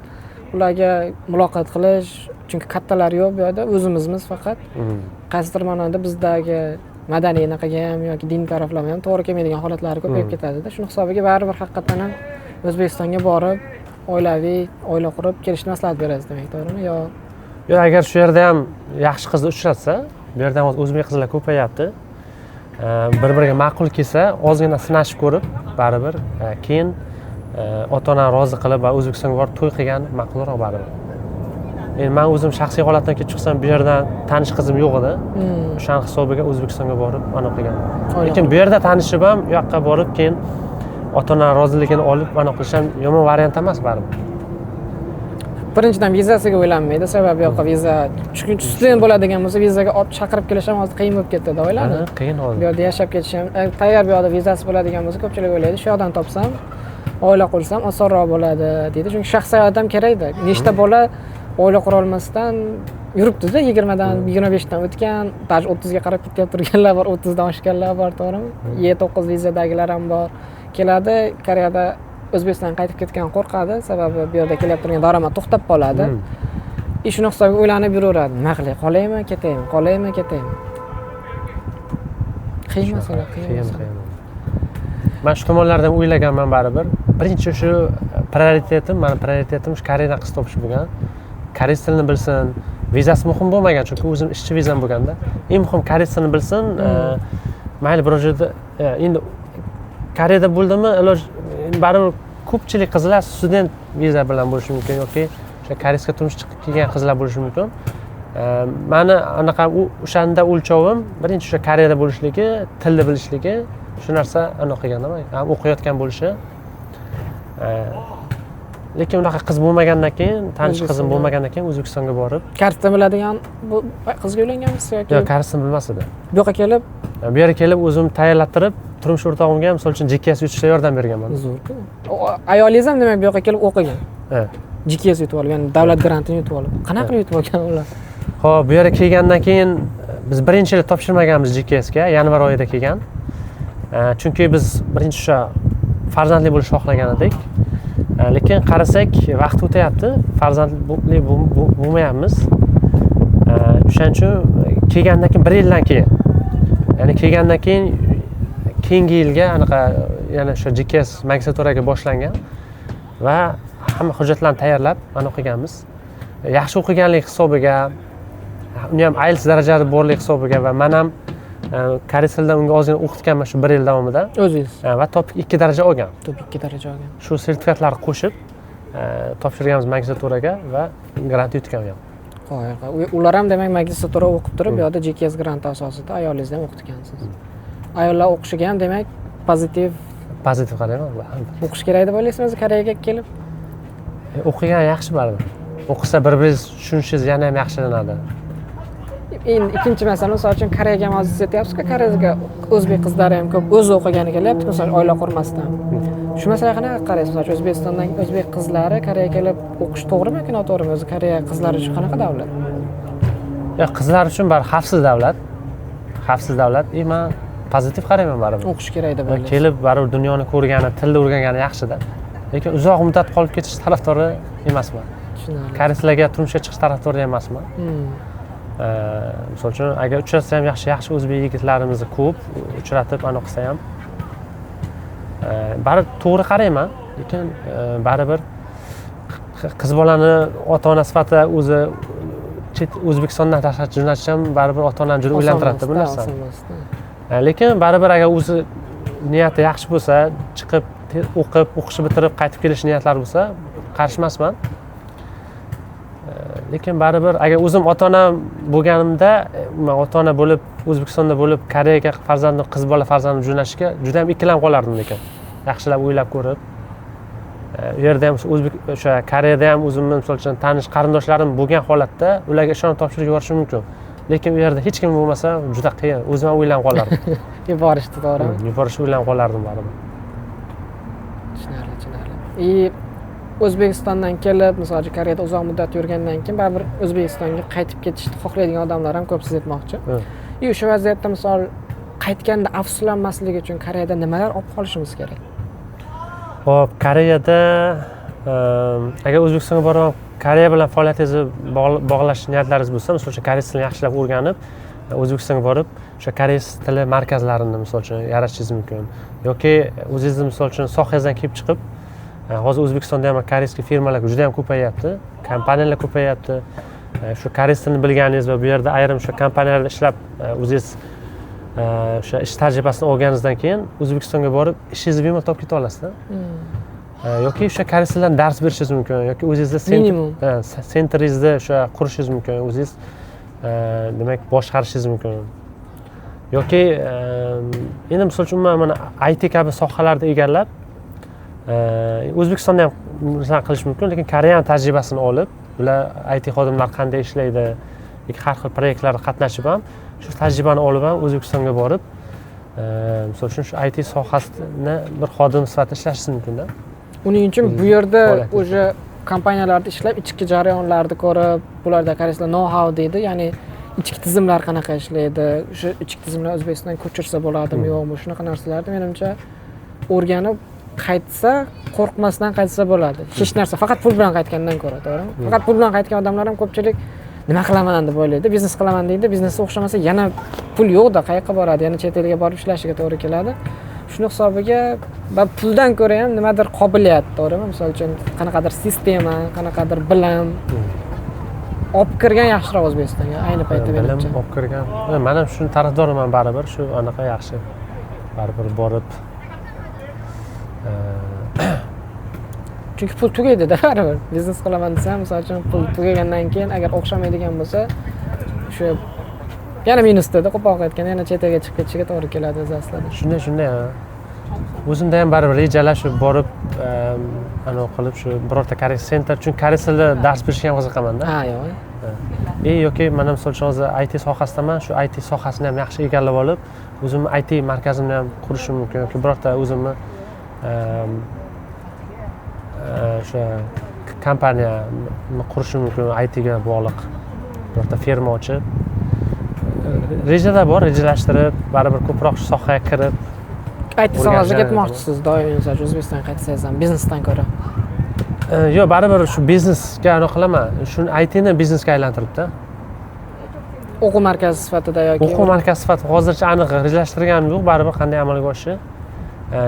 ularga muloqot qilish, chunki kattalar yo'q bu yerda, o'zimizmiz faqat. Qaysidir ma'noda bizdagi madaniy anaqaga ham yoki din taraflama ham to'g'ri kelmaydigan holatlari ko'payib ketadi-da. Shuni hisobiga baribir haqiqatan ham O'zbekistonga borib, oila qurib kelishni maslahat berasiz demak, to'g'rimi? Yo'q, agar shu yerda ham yaxshi qizni uchratsa, bu yerda ham o'zbek qizlar ko'payapti. Bir-biriga ma'qul kelsa, ozgina sinashib ko'rib, baribir keyin ota-ona rozi qilib va O'zbekistonga borib to'y qilgan ma'qulroq baribir. Endi men o'zim shaxsiy holatdan kelib chiqsam, bu yerdan tanish qizim yo'q edi. O'shaning hisobiga O'zbekistonga borib aniq qilganman. Lekin bu yerda tanishib ham, u yoqqa borib keyin ota-ona roziligini olib aniq qilish ham yomon variant emas baribir. Birinchidan vizasiga o'ylanmaydi, sababi yo'q viza. Chunki student bo'ladigan bo'lsa, vizaga olib chaqirib kelish ham hozir qiyin bo'lib ketdi-da, o'ylanadi. Qiyin hozir. Bu yerda yashab ketish ham, tayyor bu yerda vizasi bo'ladigan bo'lsa, ko'pchilik o'ylaydi, shu yoqdan topsam, oila qursam osonroq bo'ladi deydi. Chunki shaxsiy yordam kerak-da. Nechta bola oila qura olmasdan yuribdi-da 20dan 25dan o'tgan, даже 30ga qarab ketib turganlar bor, 30dan oshganlar bor, to'g'rimi? E9 vizadagilar ham bor. Keladi, Koreyada O'zbekistonga qaytib ketgan qo'rqadi, sababi bu yerda kelib turgan daromad to'xtab qoladi. Shuni hisobiga o'ylanib yuraveradi. Nima qilay, qolaymi, ketaymi, qolaymi, ketaymi. Qiyin masala, qiyin. Men shu tomonlardan o'ylaganman baribir. Birinchi shu prioritetim shu Koreyadan qiz topish bo'lgan. Koreys tilini bilsin, vizasi muhim bo'lmagan, chunki o'zim ishchi vizam bo'lganda. Eng muhim koreys tilini bilsin. Mayli bir joyda endi Koreyada bo'ldimi, iloj baribir ko'pchilik qizlar student viza bilan bo'lishi mumkin yoki o'sha koreysga turmush chiqib kelgan qizlar bo'lishi mumkin. Mani anaqa o'shanda o'lchovim birinchi o'sha Koreyada bo'lishligi, tilni bilishligi, shu narsa aniq qilganda ham o'qiyotgan bo'lishi. Lekin unaqa qiz bo'lmagandan keyin, tanish qizim bo'lmagandan keyin O'zbekistonga borib, Koreysni biladigan bu qizga uylanganmisiz yoki? yo'q, koreysni bilmas edi. Bu yoqqa kelib, Bu yerga kelib o'zim tayyorlattirib, turmush o'rtog'imga misol uchun GKS yutishda yordam berganman. zo'r-ku. Ayolingiz ham demak bu yoqqa kelib o'qigan. Ha. GKS yutib olgan, davlat grantini yutib olib. Qanaqa qilib yutib olgan ular? Xo'p, bu yerga kelgandan keyin biz birinchi yil topshirmaganmiz GKS ga, yanvar oyida kelgan. Chunki biz birinchi o'sha farzandli bo'lishni xohlagan edik. Lekin qarasak, vaqt o'tayapti, farzandli bo'lmayapmiz. O'shaning uchun kelgandan keyin 1 yildan keyin, ya'ni kelgandan keyin keyingi yilga anaqa yana o'sha GKS magistraturaga boshlangan va hamma hujjatlarni tayyorlab mana o'qiganmiz. Yaxshi o'qiganlik hisobiga, uni ham IELTS darajasi borlik hisobiga va men ham koreys tilidan unga ozgina o'qitganman shu 1 yil davomida. O'zingiz? Va top 2 daraja olgan. Top 2 daraja olgan. Shu sertifikatlarni qo'shib topshirganmiz magistraturaga va grant yutganman. Ular ham demak magistratura o'qib turib, bu yerda GKS granti asosida ayolingizni ham o'qitgansiz. Ayollar o'qishiga ham demak pozitiv qarayman. o'qish kerak deb o'ylaysizmi Koreyaga kelib? O'qigan yaxshi baribir. O'qisa bir-biringiz tushunishingiz yana ham yaxshilanadi. Endi ikkinchi masala, misol uchun Koreyaga ma'zuz etyapsiz-ku, Koreyaga o'zbek qizlari ham ko'p o'zi o'qigani kelyapti, misol oila qurmasdan. Shu masalaga qanaqa qaraysiz? Misol O'zbekistondan o'zbek qizlari Koreyaga kelib o'qish to'g'rimi yoki noto'g'rimi? O'zi Koreya qizlari uchun qanaqa davlat? Yo'q, qizlar uchun baribir xavfsiz davlat. Xavfsiz davlat. Men pozitiv qarayman baribir. O'qish kerak deb o'ylaysiz. Kelib baribir dunyoni ko'rgani, tilni o'rgangani yaxshi-da. Lekin uzoq muddat qolib ketish tarafdori emasman. Tushunarli. Koreyslarga turmushga chiqish tarafdori emasman. Misol uchun agar uchratsa ham yaxshi o'zbek yigitlarimizni ko'p uchratib aniq qilsa ham baribir to'g'ri qarayman, lekin baribir qiz bolani ota-ona sifatida o'zi O'zbekistondan tashqari jo'natish ham baribir ota-onani juda o'ylantiradi bu narsa. Lekin baribir agar o'zi niyati yaxshi bo'lsa, chiqib o'qishni bitirib qaytib kelish niyatlari bo'lsa, qarshi emasman. Lekin baribir agar o'zim ota-onam bo'lganimda, men ota-ona bo'lib, O'zbekistonda bo'lib, Koreyaga qiz bola farzandim jo'natishga juda ham ikkilanib qolardim lekin. Yaxshilab o'ylab ko'rib, u yerda ham o'sha Koreyada ham o'zimni misol uchun tanish qarindoshlarim bo'lgan holatda ularga ishonib topshirib yuborishim mumkin. Lekin u yerda hech kim bo'lmasa, juda qiyin. O'zim ham o'ylanib qolardim. Yuborishdi, to'g'rimi? Yuborishni o'ylanib qolardim baribir. Tushunarli. O'zbekistondan kelib, misol uchun Koreyada uzoq muddat yurgandan keyin baribir O'zbekistonga qaytib ketishni xohlaydigan odamlar ham ko'p, siz aytmoqchi. Shu vaziyatda misol qaytganda afsuslanmasligi uchun Koreyada nimalar olib qolishimiz kerak? Xo'p, Koreyada agar O'zbekistonga borib, Koreya bilan faoliyatingizni bog'lash niyatlaringiz bo'lsa, misol uchun koreys tilini yaxshilab o'rganib, O'zbekistonga borib, o'sha koreys tili markazlarini misol uchun yaratishingiz mumkin. Yoki o'zingizni misol uchun sohangizdan kelib chiqib, hozir O'zbekistonda ham koreyskiy firmalar juda ham ko'payapti, kompaniyalar ko'payapti. Shu koreys tilini bilganingiz va bu yerda ayrim o'sha kompaniyalarda ishlab, o'zingiz o'sha ish tajribasini olganingizdan keyin O'zbekistonga borib, ishingizni bemalol topib keta olasizda. Yoki o'sha koreys tilidan dars berishingiz mumkin, yoki o'zingizni sentringizni o'sha qurishingiz mumkin, o'zingiz demak boshqarishingiz mumkin. Yoki endi misol uchun mana IT kabi sohalarda egallab, O'zbekistonda ham narsa qilish mumkin, lekin Koreya tajribasini olib, ular IT xodimlar qanday ishlaydi, yoki har xil proyektlarda qatnashib ham, shu tajribani olib ham O'zbekistonga borib, misol uchun shu IT sohasini bir xodim sifatida ishlashingiz mumkin-da. Uning uchun bu yerda o'sha kompaniyalarda ishlab, ichki jarayonlarni ko'rib, bularda koreyslar know-how deydi, ya'ni ichki tizimlar qanaqa ishlaydi, o'sha ichki tizimlar O'zbekistonga ko'chirsa bo'ladimi, yo'qmi, shunaqa narsalarni menimcha o'rganib qaytsa, qo'rqmasdan qaytsa bo'ladi. Hech narsa, faqat pul bilan qaytgandan ko'ra, to'g'rimi? Faqat pul bilan qaytgan odamlar ham ko'pchilik nima qilaman deb o'ylaydi, biznes qilaman deydi, biznesga o'xshamasa yana pul yo'qda, qayerga boradi, yana chet elga borib ishlashiga to'g'ri keladi. Shuni hisobiga puldan ko'ra ham nimadir qobiliyat, to'g'rimi? Misol uchun qanaqadir sistema, qanaqadir bilim olib kirgan yaxshiroq O'zbekistonga ayni paytda menimcha. Bilim olib kirgan. Men ham shuni tarafdoriman baribir, shu anaqa yaxshi. Baribir borib chunki pul tugaydi-da baribir. Biznes qilaman desam, misol uchun pul tugagandan keyin agar o'xshamaydigan bo'lsa, o'sha yana minusda qo'pol aytganda yana chet elga chiqib ketishiga to'g'ri keladi o'zi aslida. Shunday. O'zimda ham baribir rejalashib borib, anaqa qilib shu birorta koreys center, chunki koreys tilida dars berishga ham qiziqaman-da. Ha, yo'q. Yoki men ham misol uchun hozir IT sohasidaman, shu IT sohasini ham yaxshi egallab olib, o'zimni IT markazimni ham qurishim mumkin yoki birorta o'zimni o'sha kompaniyani qurishim mumkin, IT ga bog'liq birorta firma ochib. Rejada bor, rejalashtirib, baribir ko'proq shu sohaga kirib IT sohasiga ketmoqchisiz doimiy, misol O'zbekistonga qaytsangiz ham biznesdan ko'ra. Yo'q, baribir shu biznesga anaqa qilaman. Shuni IT ni biznesga aylantiribdi. O'quv markazi sifatida yoki o'quv markazi sifatida hozircha aniq rejalashtirganim yo'q, baribir qanday amalga oshishi.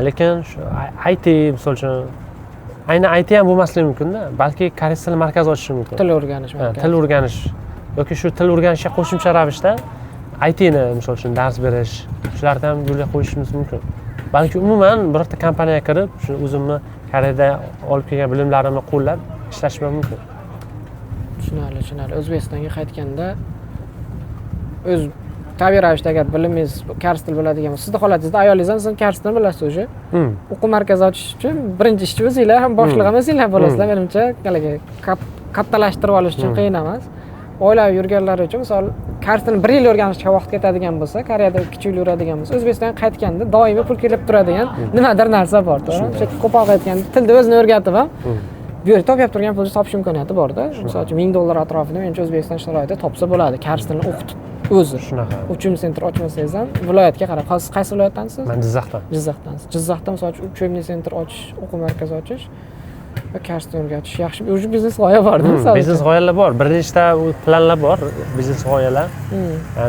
Lekin shu IT misol uchun aynan IT ham bo'lmasligi mumkin-da, balki koreys tili markazi ochish mumkin. Til o'rganish markazi. Til o'rganish yoki shu til o'rganishga qo'shimcha ravishda IT ni misol uchun dars berish, shularni ham yo'lga qo'yishimiz mumkin. Balki umuman birorta kompaniyaga kirib, shu o'zimni Koreyada olib kelgan bilimlarimni qo'llab ishlashim mumkin. Tushunarli. O'zbekistonga qaytganda o'z tabiiy ravishda agar bilimingiz koreys tili bo'ladigan bo'lsa, sizning holatingizda ayolingizdan siz koreys tilini bilasiz o'zi. O'quv markazi ochish uchun birinchi ishchi o'zinglar ham boshliq ham o'zinglar bo'lasizlar. Menimcha, haligi kattalashtirib olish uchun qiyin emas. Oilaviy yurganlar uchun, misol, koreys tilini 1 yil o'rganishga vaqt ketadigan bo'lsa, Koreyada 2 yil yuradigan bo'lsa, O'zbekistonga qaytganda doimiy pul kelib turadigan nimadir narsa bor, to'g'rimi? O'sha ko'proq aytganda tilni o'zini o'rgatib ham bu yerda topib turgan pulni topish imkoniyati bor-da. Misol uchun $1000 atrofida menimcha O'zbekiston sharoitida topsa bo'ladi. Koreys tilini o'qitib o'zi shunaqa. Uchum sentr ochmasangiz ham viloyatga qarab. Hozir qaysi viloyatdansiz? Men Jizzaxdan. Jizzaxda misol uchun uchum sentr ochish, o'quv markazi ochish va koreys tilini o'rgatish yaxshi o'zi biznes g'oya bor-da, misol. Biznes g'oyalar bor, bir nechta planlar bor, biznes g'oyalar.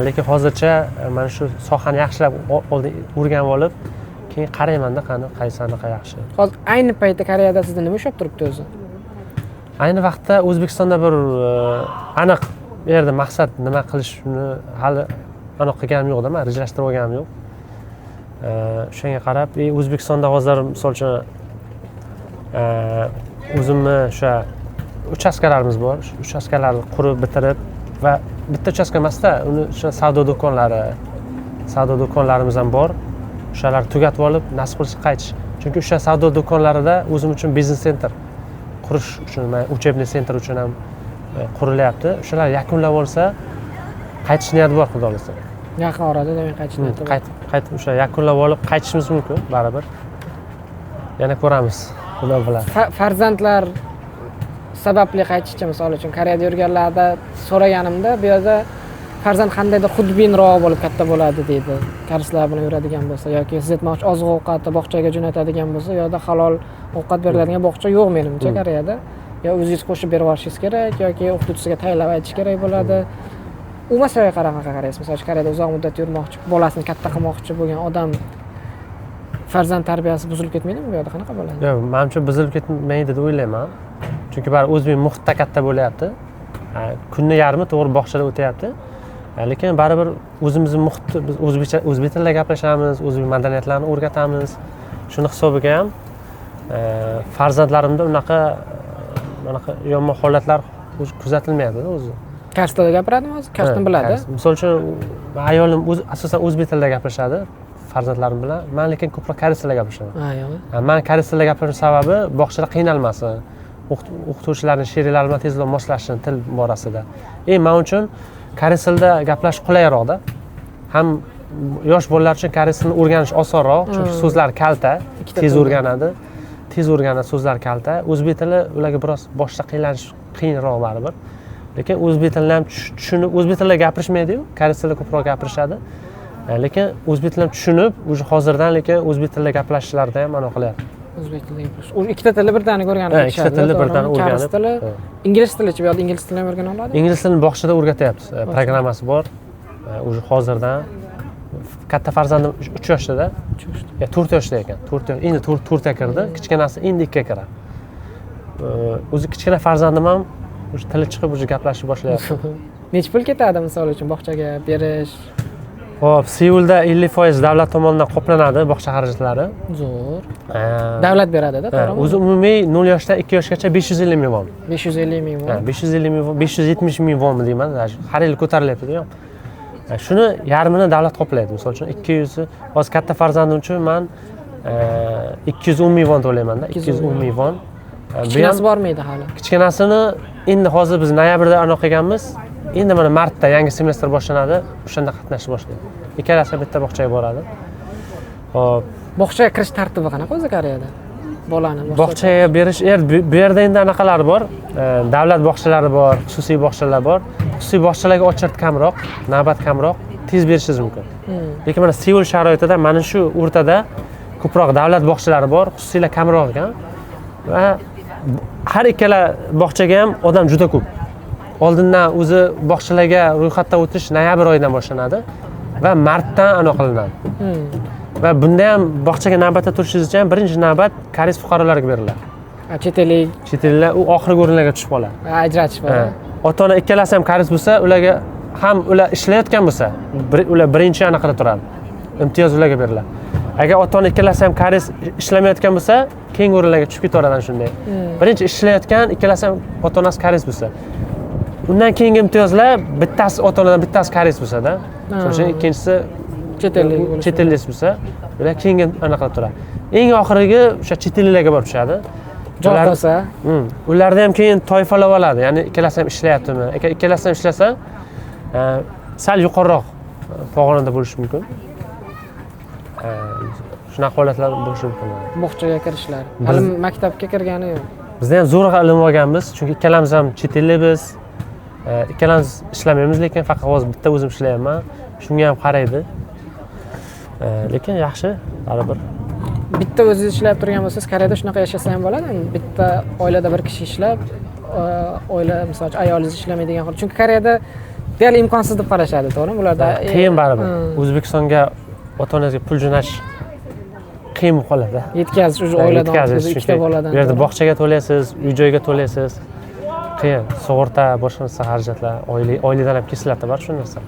Lekin hozircha mana shu sohani yaxshilab oldin o'rganib olib, keyin qarayman-da qaysi anaqa yaxshi. Hozir ayni paytda Koreyada sizda nima ushlab turibdi o'zi? Ayni vaqtda O'zbekistonda bir aniq bu yerda maqsad nima qilishni hali aniq qilganim yo'q-da, men rejalashtirib olganim yo'q. Shunga qarab, O'zbekistonda hozir misol uchun o'zimni o'sha uchastkalarimiz bor. Shu uchastkalarni qurib bitirib va bitta uchastka emasda, uni o'sha savdo do'konlarimiz ham bor. O'shalarni tugatib olib, nasib qilsa qaytish. Chunki o'sha savdo do'konlarida o'zim uchun biznes center qurish uchun, учебный center uchun ham qurilyapti. O'shalar yakunlab olsa, qaytish niyati bor, xudo xolasa. Yaqin orada demak qaytish niyati bor. Qaytib o'sha yakunlab olib qaytishimiz mumkin, baribir. Yana ko'ramiz, xudo biladi. Farzandlar sababli qaytishcha, misol uchun Koreyada yurganlarda so'raganimda, bu yerda farzand qandaydir xudbinroq bo'lib katta bo'ladi deydi. Koreyslar bilan yuradigan bo'lsa yoki siz aytmoqchi oziq-ovqatni bog'chaga jo'natadigan bo'lsa, yo'da halol ovqat beriladigan bog'cha yo'q menimcha Koreyada. Yo o'zingiz qo'shib berib yuborishingiz kerak yoki o'qituvchisiga tayinlab aytish kerak bo'ladi. U masalaga qanaqa qaraysiz? Masalan, Koreyada uzoq muddat yurmoqchi, bolasini katta qilmoqchi bo'lgan odam farzand tarbiyasi buzilib ketmaydimi bu yerda? Qanaqa bo'ladi? Yo'q, menimcha buzilib ketmaydi deb o'ylayman. Chunki baribir o'zbek muhitda katta bo'lyapti. Kunni yarmi to'g'ri bog'chada o'tyapti. Lekin baribir o'zimizning muhitda biz o'zbek tilida gaplashamiz, o'zbek madaniyatlarini o'rgatamiz. Shuni hisobiga ham farzandlarimda unaqa yomon holatlar kuzatilmayapti o'zi. Koreys tilida gapiradimi o'zi? Koreys tilini biladi. Misol uchun ayolim asosan o'zbek tilida gaplashadi farzandlarim bilan. Men lekin ko'proq koreys tilida gaplashaman. Men koreys tilida gapirishim sababi bog'chada qiynalmasin. O'qituvchilarning sheriklari bilan tezroq moslashsin til borasida. Men uchun koreys tilida gaplashish qulayroqda. Ham yosh bolalar uchun koreys tilini o'rganish osonroq, chunki so'zlar kalta, tez o'rganadi. tez o'rganadi, so'zlar kalta. O'zbek tili ularga biroz boshida qiyinroq baribir. Lekin o'zbek tilini ham tushunib, o'zbek tilida gapirishmaydi-yu, koreys tilida ko'proq gapirishadi. Lekin o'zbek tilini tushunib, o'sha hozirdan lekin o'zbek tilida gaplashishlarida ham anaqa qilyapti. O'zbek tilida gapirish. U ikkita tilni birdaniga o'rganib ketishadi. Ikkita tilni birdaniga o'rganib. Koreys tili, ingliz tilichi, bu yoqda ingliz tilini ham o'rgana oladi. Ingliz tilini bog'chada o'rgatyapmiz. Programmasi bor. O'sha hozirdan katta farzandim 3 yoshda-da. 4 yoshda ekan. 4 ga kirdi, kichkinasi endi 2 ga kiradi. O'zi kichkina farzandim ham o'sha tili chiqib o'sha gaplashib boshlayapti. Necha pul ketadi misol uchun bog'chaga berish? Hop, Seulda 50% davlat tomonidan qoplanadi bog'cha xarajatlari. Zo'r. Davlat beradi-da, to'g'rimi? O'zi umumiy 0 yoshdan 2 yoshgacha 550 ming won. 550 ming won. 550 ming, 570 ming wonmi deyman. Har yil ko'tarilyapti-ku. Shuni yarmini davlat qoplaydi. Misol uchun 200, hozir katta farzandim uchun men 210 ming won to'layman-da, 210 ming won. Kichkinasi bormaydi hali. Kichkinasini endi hozir biz noyabrda anaqa qilganmiz. Endi mana martda yangi semestr boshlanadi, o'shanda qatnashni boshlaydi. Ikkalasi bitta bog'chaga boradi. Hop, Bog'chaga kirish tartibi qanaqa o'zi Koreyada? Bolani bog'chaga berish, bu yerda endi anaqalar bor. Davlat bog'chalari bor, xususiy bog'chalar bor. Xususiy bog'chalarga ochert kamroq, navbat kamroq, tez berishingiz mumkin. Lekin mana Seul sharoitida mana shu o'rtada ko'proq davlat bog'chalari bor, xususiylar kamroq ekan. Va har ikkala bog'chaga ham odam juda ko'p. Oldindan o'zi bog'chalarga ro'yxatdan o'tish noyabr oyidan boshlanadi va martdan anaqa qilinadi. Va bunda ham bog'chaga navbatda turishingiz uchun birinchi navbat koreys fuqarolariga beriladi. Chet elliklar u oxirgi o'rinlarga tushib qoladi. Ajratish bor. Ota-ona ikkalasi ham koreys bo'lsa, ularga ham ular ishlayotgan bo'lsa, ular birinchi anaqada turadi. Imtiyoz ularga beriladi. Agar ota-ona ikkalasi ham koreys ishlamayotgan bo'lsa, keyingi o'rinlarga tushib ketaveradi shunday. Birinchi ishlayotgan, ikkalasi ham ota-onasi koreys bo'lsa, undan keyingi imtiyozlar bittasi ota-onadan bittasi koreys bo'lsa-da, o'sha ikkinchisi chet ellik bo'lsa, ular keyingi anaqa qilib turadi. Eng oxirgi o'sha chet elliklarga borib tushadi. Joy bo'lsa, ularda ham keyin toifalab oladi. Ya'ni ikkalasi ham ishlayaptimi? Agar ikkalasi ham ishlasa, sal yuqoriroq pog'onada bo'lishi mumkin. Shunaqa holatlar bo'lishi mumkin. Bog'chaga kirishlar. Hali maktabga kirgani yo'q. Bizda ham zo'rg'a ilm olganmiz, chunki ikkalamiz ham chet ellikmiz. Ikkalamiz ishlamaymiz, lekin faqat hozir bitta o'zim ishlayapman. Shunga ham qaraydi. Lekin yaxshi, baribir. Bitta o'zingiz ishlab turgan bo'lsangiz, Koreyada shunaqa yashasa ham bo'ladimi? Bitta oilada bir kishi ishlab, oila masalan ayolingiz ishlamaydigan holda. Chunki Koreyada deyarli imkonsiz deb qarashadi, to'g'rimi? Ularda qiyin baribir. O'zbekistonga ota-onangizga pul jo'natish qiyin bo'lib qoladi. Yetkazish o'sha oiladan, ikkita boladan. Bu yerda bog'chaga to'laysiz, uy-joyga to'laysiz. Qiyin, sug'urta, boshqa narsa xarajatlar, oylikdan ham kesiladi bar shu narsa.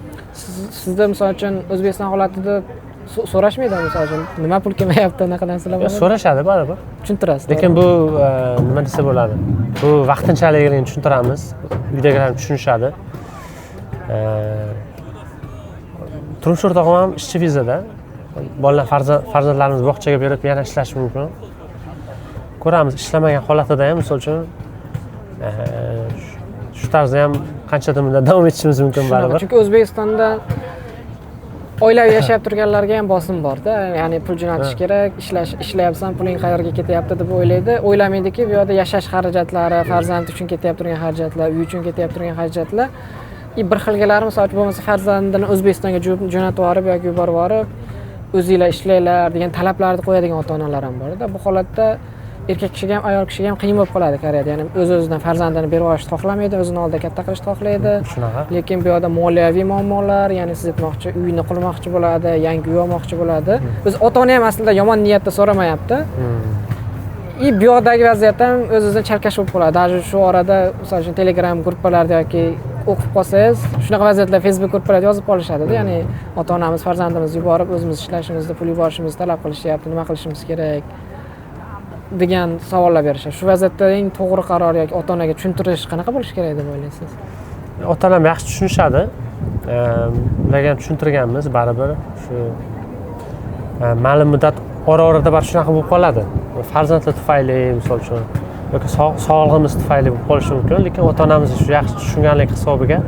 Sizda misol uchun O'zbekiston holatida so'rashmaydi misol uchun nima pul kelmayapti, unaqa narsalar bormi? So'rashadi baribir. Tushuntirasiz. Lekin bu nima desa bo'ladi? Bu vaqtinchaligini tushuntiramiz. Uydagilar tushunishadi. Turmush o'rtog'im ham ishchi vizada. Bolalar farzandlarimiz bog'chaga berib yana ishlashi mumkin. Ko'ramiz, ishlamagan holatida ham misol uchun shu tarzda ham qanchadir muddat davom etishimiz mumkin baribir. Chunki O'zbekistonda oilaviy yashab turganlarga ham bosim bor-da. Ya'ni pul jo'natish kerak, ishlayapsan, puling qayerga ketyapti deb o'ylaydi. O'ylamaydiki, bu yerda yashash xarajatlari, farzand uchun ketyapti turgan xarajatlar, uy uchun ketyapti turgan xarajatlar bir xilgalari, misol uchun bo'lmasa farzandini O'zbekistonga jo'natib yuborib yoki yuborib yuborib, o'zinglar ishlanglar degan talablarni qo'yadigan ota-onalar ham bor-da. Bu holatda erkak kishiga ham ayol kishiga ham qiyin bo'lib qoladi Koreyada. Ya'ni o'z-o'zidan farzandini berib olishni xohlamaydi, o'zini oldida katta qilishni xohlaydi. Shunaqa. Lekin bu yerda moliyaviy muammolar, ya'ni siz aytmoqchi, uyni qurmoqchi bo'ladi, yangi uy olmoqchi bo'ladi. Biz ota-ona ham aslida yomon niyatda so'ramayapti. Bu yerdagi vaziyat ham o'z-o'zidan chalkash bo'lib qoladi. Даже shu orada, misol uchun Telegram gruppalarda yoki o'qib qolsangiz, shunaqa vaziyatlar Facebook gruppalarida yozib qolishadi-da. Ya'ni ota-onamiz farzandimizni yuborib, o'zimiz ishlashimizni, pul yuborishimizni talab qilishyapti, nima qilishimiz kerak degan savollar berishadi. Shu vaziyatda eng to'g'ri qaror yoki ota-onaga tushuntirish qanaqa bo'lishi kerak deb o'ylaysiz? Ota-onam yaxshi tushunishadi. Ularga ham tushuntirganmiz, baribir shu ma'lum muddat ora-orada bir shunaqa bo'lib qoladi. Farzandlar tufayli, misol uchun, yoki sog'lig'imiz tufayli bo'lib qolishi mumkin, lekin ota-onamiz shu yaxshi tushunganlik hisobiga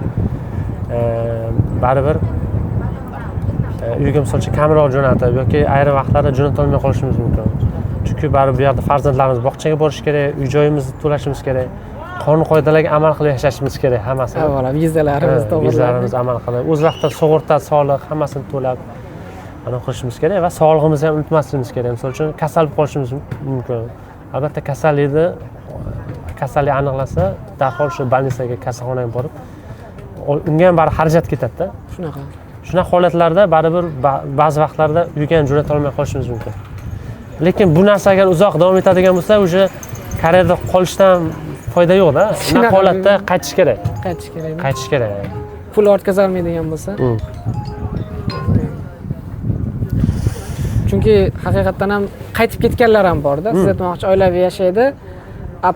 baribir uyga misol uchun kamroq jo'natib yoki ayrim vaqtlarda jo'nata olmay qolishimiz mumkin. chunki baribir bu yerda farzandlarimiz bog'chaga borishi kerak, uy joyimizni to'lashimiz kerak, qonun qoidalarga amal qilib yashashimiz kerak hammasi. Avvalo vizalarimiz to'g'rilab, vizalarimiz amal qilib, o'z vaqtida sug'urta, soliq hammasini to'lab anaqa qilishimiz kerak va sog'lig'imizni ham unutmasligimiz kerak. Misol uchun kasal bo'lib qolishimiz mumkin. Albatta kasallik aniqlasa, darhol shu больницаga, kasalxonaga borib, unga ham baribir xarajat ketadi-da. Shunaqa holatlarda baribir ba'zi vaqtlarda uyga ham jo'nata olmay qolishimiz mumkin. Lekin bu narsa agar uzoq davom etadigan bo'lsa, o'sha Koreyada qolishdan foyda yo'q-da. Shunaqa holatda qaytish kerak. Qaytish kerak. Pul o'tkazolmaydigan bo'lsa. Chunki haqiqatan ham qaytib ketganlar ham bor-da. Siz aytmoqchi oilaviy yashaydi.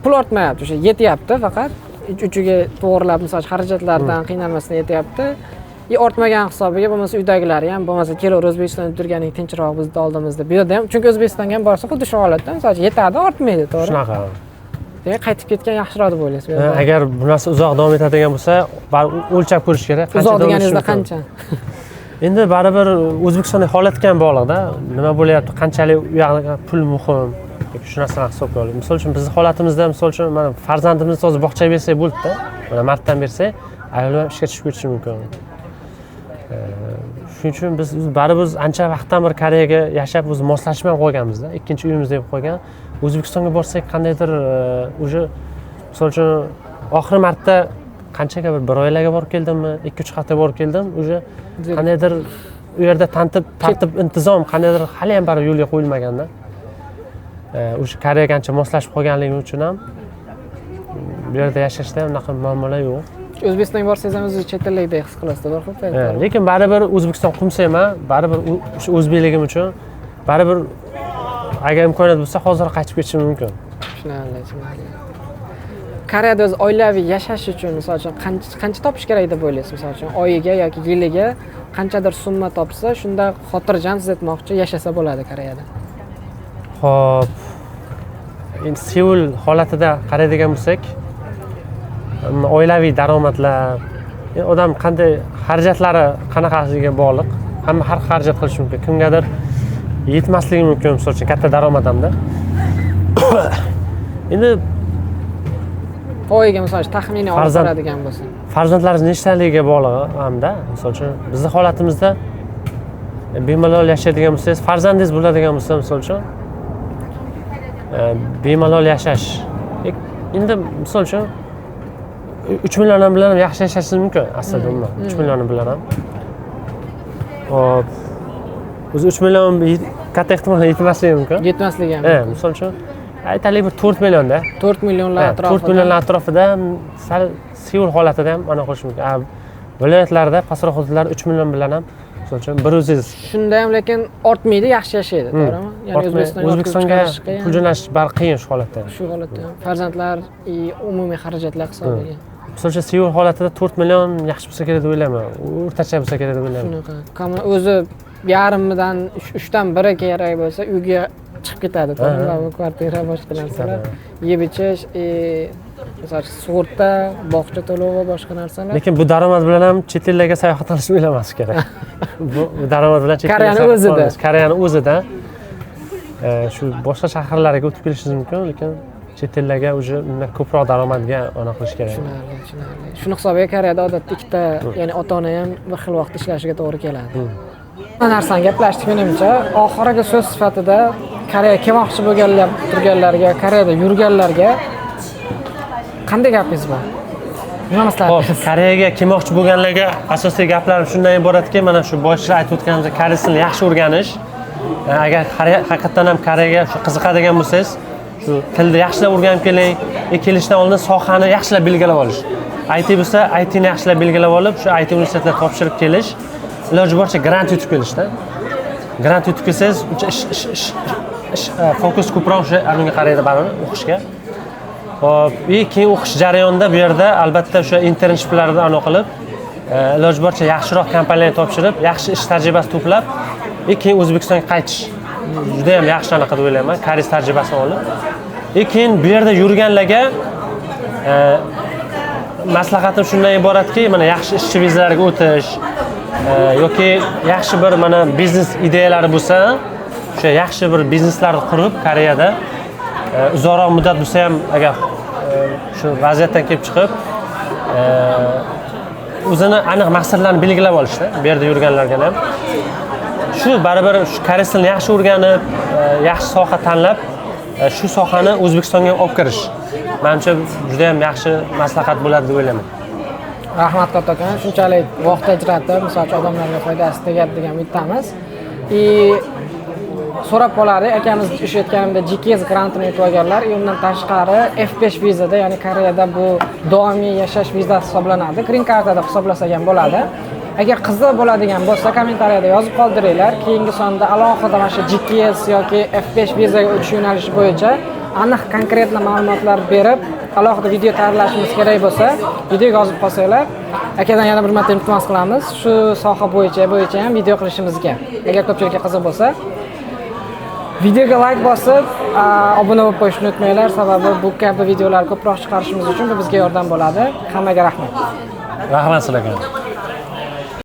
Pul ortmayapti, o'sha yetyapti faqat. Uchiga to'g'rilab, misol xarajatlardan qiynalmasdan yetyapti. Ortmagan hisobiga bo'lmasa uydagilari ham bo'lmasa kelur O'zbekistonda turganing tinchroq bizning oldimizda. Bu yerda ham chunki O'zbekistonga ham borsa xuddi shu holatda, misol yetadi, ortmaydi, to'g'ri? Shunaqa. Demak, qaytib ketgan yaxshiroq deb o'ylaysiz. Agar bu narsa uzoq davom etadigan bo'lsa, o'lchab ko'rish kerak. Uzoq deganingizda qancha? Endi baribir O'zbekistondagi holatga ham bog'liq-da. Nima bo'lyapti, qanchalik u yoqda pul muhim. Shu narsani hisobga olib. Misol uchun bizning holatimizda, misol uchun mana farzandimizni hozir bog'chaga bersak bo'ldi-da. Mana martdan bersak, ayol ham ishga chiqib ketishi mumkin. Shuning uchun biz baribir ancha vaqtdan beri Koreyaga yashab, o'zi moslashib qolganmiz-da. Ikkinchi uyimiz deb qo'ygan. O'zbekistonga borsak qandaydir o'sha misol uchun oxirgi marta qanchaga bir oilaga borib keldimmi, 2-3 hafta borib keldim. O'sha qandaydir u yerda tartib intizom qandaydir hali ham baribir yo'lga qo'yilmaganda. O'sha Koreyaga ancha moslashib qolganligim uchun ham bu yerda yashashda unaqa muammolar yo'q. O'zbekistonga borsangiz ham o'zingizni chet ellikdek his qilasiz, to'g'ri? Lekin baribir O'zbekiston qumsayman, baribir o'sha o'zbekligim uchun baribir agar imkoniyat bo'lsa hozir qaytib ketishim mumkin. Tushunarli. Koreyada o'z oilaviy yashash uchun misol uchun qancha topish kerak deb o'ylaysiz? Misol uchun oyiga yoki yiliga qanchadir summa topsa, shunda xotirjam siz aytmoqchi yashasa bo'ladi Koreyada. Xo'p. Endi Seul holatida qaraydigan bo'lsak, oilaviy daromadlar, odam qanday xarajatlari qanaqasiga bog'liq. Hamma har xarajat qilish mumkin. Kimgadir yetmasligi mumkin, misol uchun katta daromad hamda. Endi oyiga misol uchun taxminiy olib qaradigan bo'lsa, farzandlaringiz nechtaligiga bog'liq hamda. Misol uchun bizning holatimizda bemalol yashaydigan bo'lsangiz, farzandingiz bo'ladigan bo'lsa, misol uchun bemalol yashash. Endi misol uchun 3 million bilan ham yaxshi yashashingiz mumkin aslida umuman. 3 million bilan ham. Hop. O'zi 3 million katta ehtimol yetmasligi mumkin. Yetmasligi ham. Misol uchun aytaylik bir 4 millionda. 4 millionlar atrofida. 4 millionlar atrofida sal Seul holatida ham ana qo'shish mumkin. Viloyatlarda, pastroq hududlar 3 million bilan ham misol uchun bir o'zingiz. Shunda ham lekin ortmaydi, yaxshi yashaydi, to'g'rimi? Ya'ni O'zbekistonga pul jo'natish bari qiyin shu holatda. Shu holatda. Farzandlar umumiy xarajatlar hisobiga. Misol uchun Seul holatida 4 million yaxshi bo'lsa kerak deb o'ylayman. O'rtacha bo'lsa kerak deb o'ylayman. Shunaqa. O'zi yarimidan 3dan biri kerak bo'lsa, uyga chiqib ketadi, to'g'rimi? Kvartira, boshqa narsalar, yeb ichish, misol sug'urta, bog'cha to'lovi, boshqa narsalar. Lekin bu daromad bilan ham chet ellarga sayohat qilishni o'ylamas kerak. Bu daromad bilan chet ellarga Koreyani o'zida shu boshqa shaharlarga o'tib kelishingiz mumkin, lekin chet ellarga уже undan ko'proq daromadga ona qilish kerak. Tushunarli. Shuni hisobiga Koreyada odatda ikkita, ya'ni ota-ona ham bir xil vaqt ishlashiga to'g'ri keladi. Bu narsani gaplashdik menimcha. Oxirgi so'z sifatida Koreyaga kelmoqchi bo'lganlar, turganlarga, Koreyada yurganlarga qanday gapingiz bor? Nima maslahatingiz? Koreyaga kelmoqchi bo'lganlarga asosiy gaplarim shundan iboratki, mana shu boshida aytib o'tganimizdek, koreys tilini yaxshi o'rganish. Agar haqiqatan ham Koreyaga qiziqadigan bo'lsangiz, shu tilni yaxshilab o'rganib keling, kelishdan oldin sohani yaxshilab belgilab olish. IT bo'lsa, IT ni yaxshilab belgilab olib, shu IT universitetida topshirib kelish, iloji boricha grant yutib kelishda. Grant yutib kelsangiz, fokus ko'proq o'sha unga qaraydi baribir o'qishga. Hop, keyin o'qish jarayonida bu yerda albatta o'sha internshiplarni aniq qilib, iloji boricha yaxshiroq kompaniyaga topshirib, yaxshi ish tajribasi to'plab, keyin O'zbekistonga qaytish. Juda ham yaxshi anaqa deb o'ylayman, koreys tajribasini olib. Keyin bu yerda yurganlarga maslahatim shundan iboratki, mana yaxshi ishchi vizalariga o'tish yoki yaxshi bir mana biznes ideyalari bo'lsa, o'sha yaxshi bir bizneslarni qurib Koreyada uzoqroq muddat bo'lsa ham agar shu vaziyatdan kelib chiqib o'zini aniq maqsadlarini belgilab olishdi. Bu yerda yurganlarga ham shu baribir shu koreys tilini yaxshi o'rganib, yaxshi soha tanlab, shu sohani O'zbekistonga olib kirish. Menimcha juda ham yaxshi maslahat bo'ladi deb o'ylayman. Rahmat kattakon, shunchalik vaqt ajratib, misol uchun odamlarga foydasi tegadi degan umiddamiz. So'rab qolardik, akamiz ishlayotganimda GKS grantini yutib olganlar, undan tashqari F5 vizada, ya'ni Koreyada bu doimiy yashash vizasi hisoblanadi. Green cardda hisoblasak ham bo'ladi. Agar qiziq bo'ladigan bo'lsa, kommentariyada yozib qoldiringlar. Keyingi sonda alohida mana shu GKS yoki F5 vizaga o'tish yo'nalishi bo'yicha aniq konkret ma'lumotlar berib, alohida video tayyorlashimiz kerak bo'lsa, videoga yozib qolsanglar, akadan yana bir marta iltimos qilamiz. Shu soha bo'yicha ham video qilishimizga. Agar ko'pchilikka qiziq bo'lsa, videoga like bosib, obuna bo'lib qo'yishni unutmanglar, sababi bu kabi videolar ko'proq chiqarishimiz uchun bu bizga yordam bo'ladi. Hammaga rahmat. Rahmat sizlarga.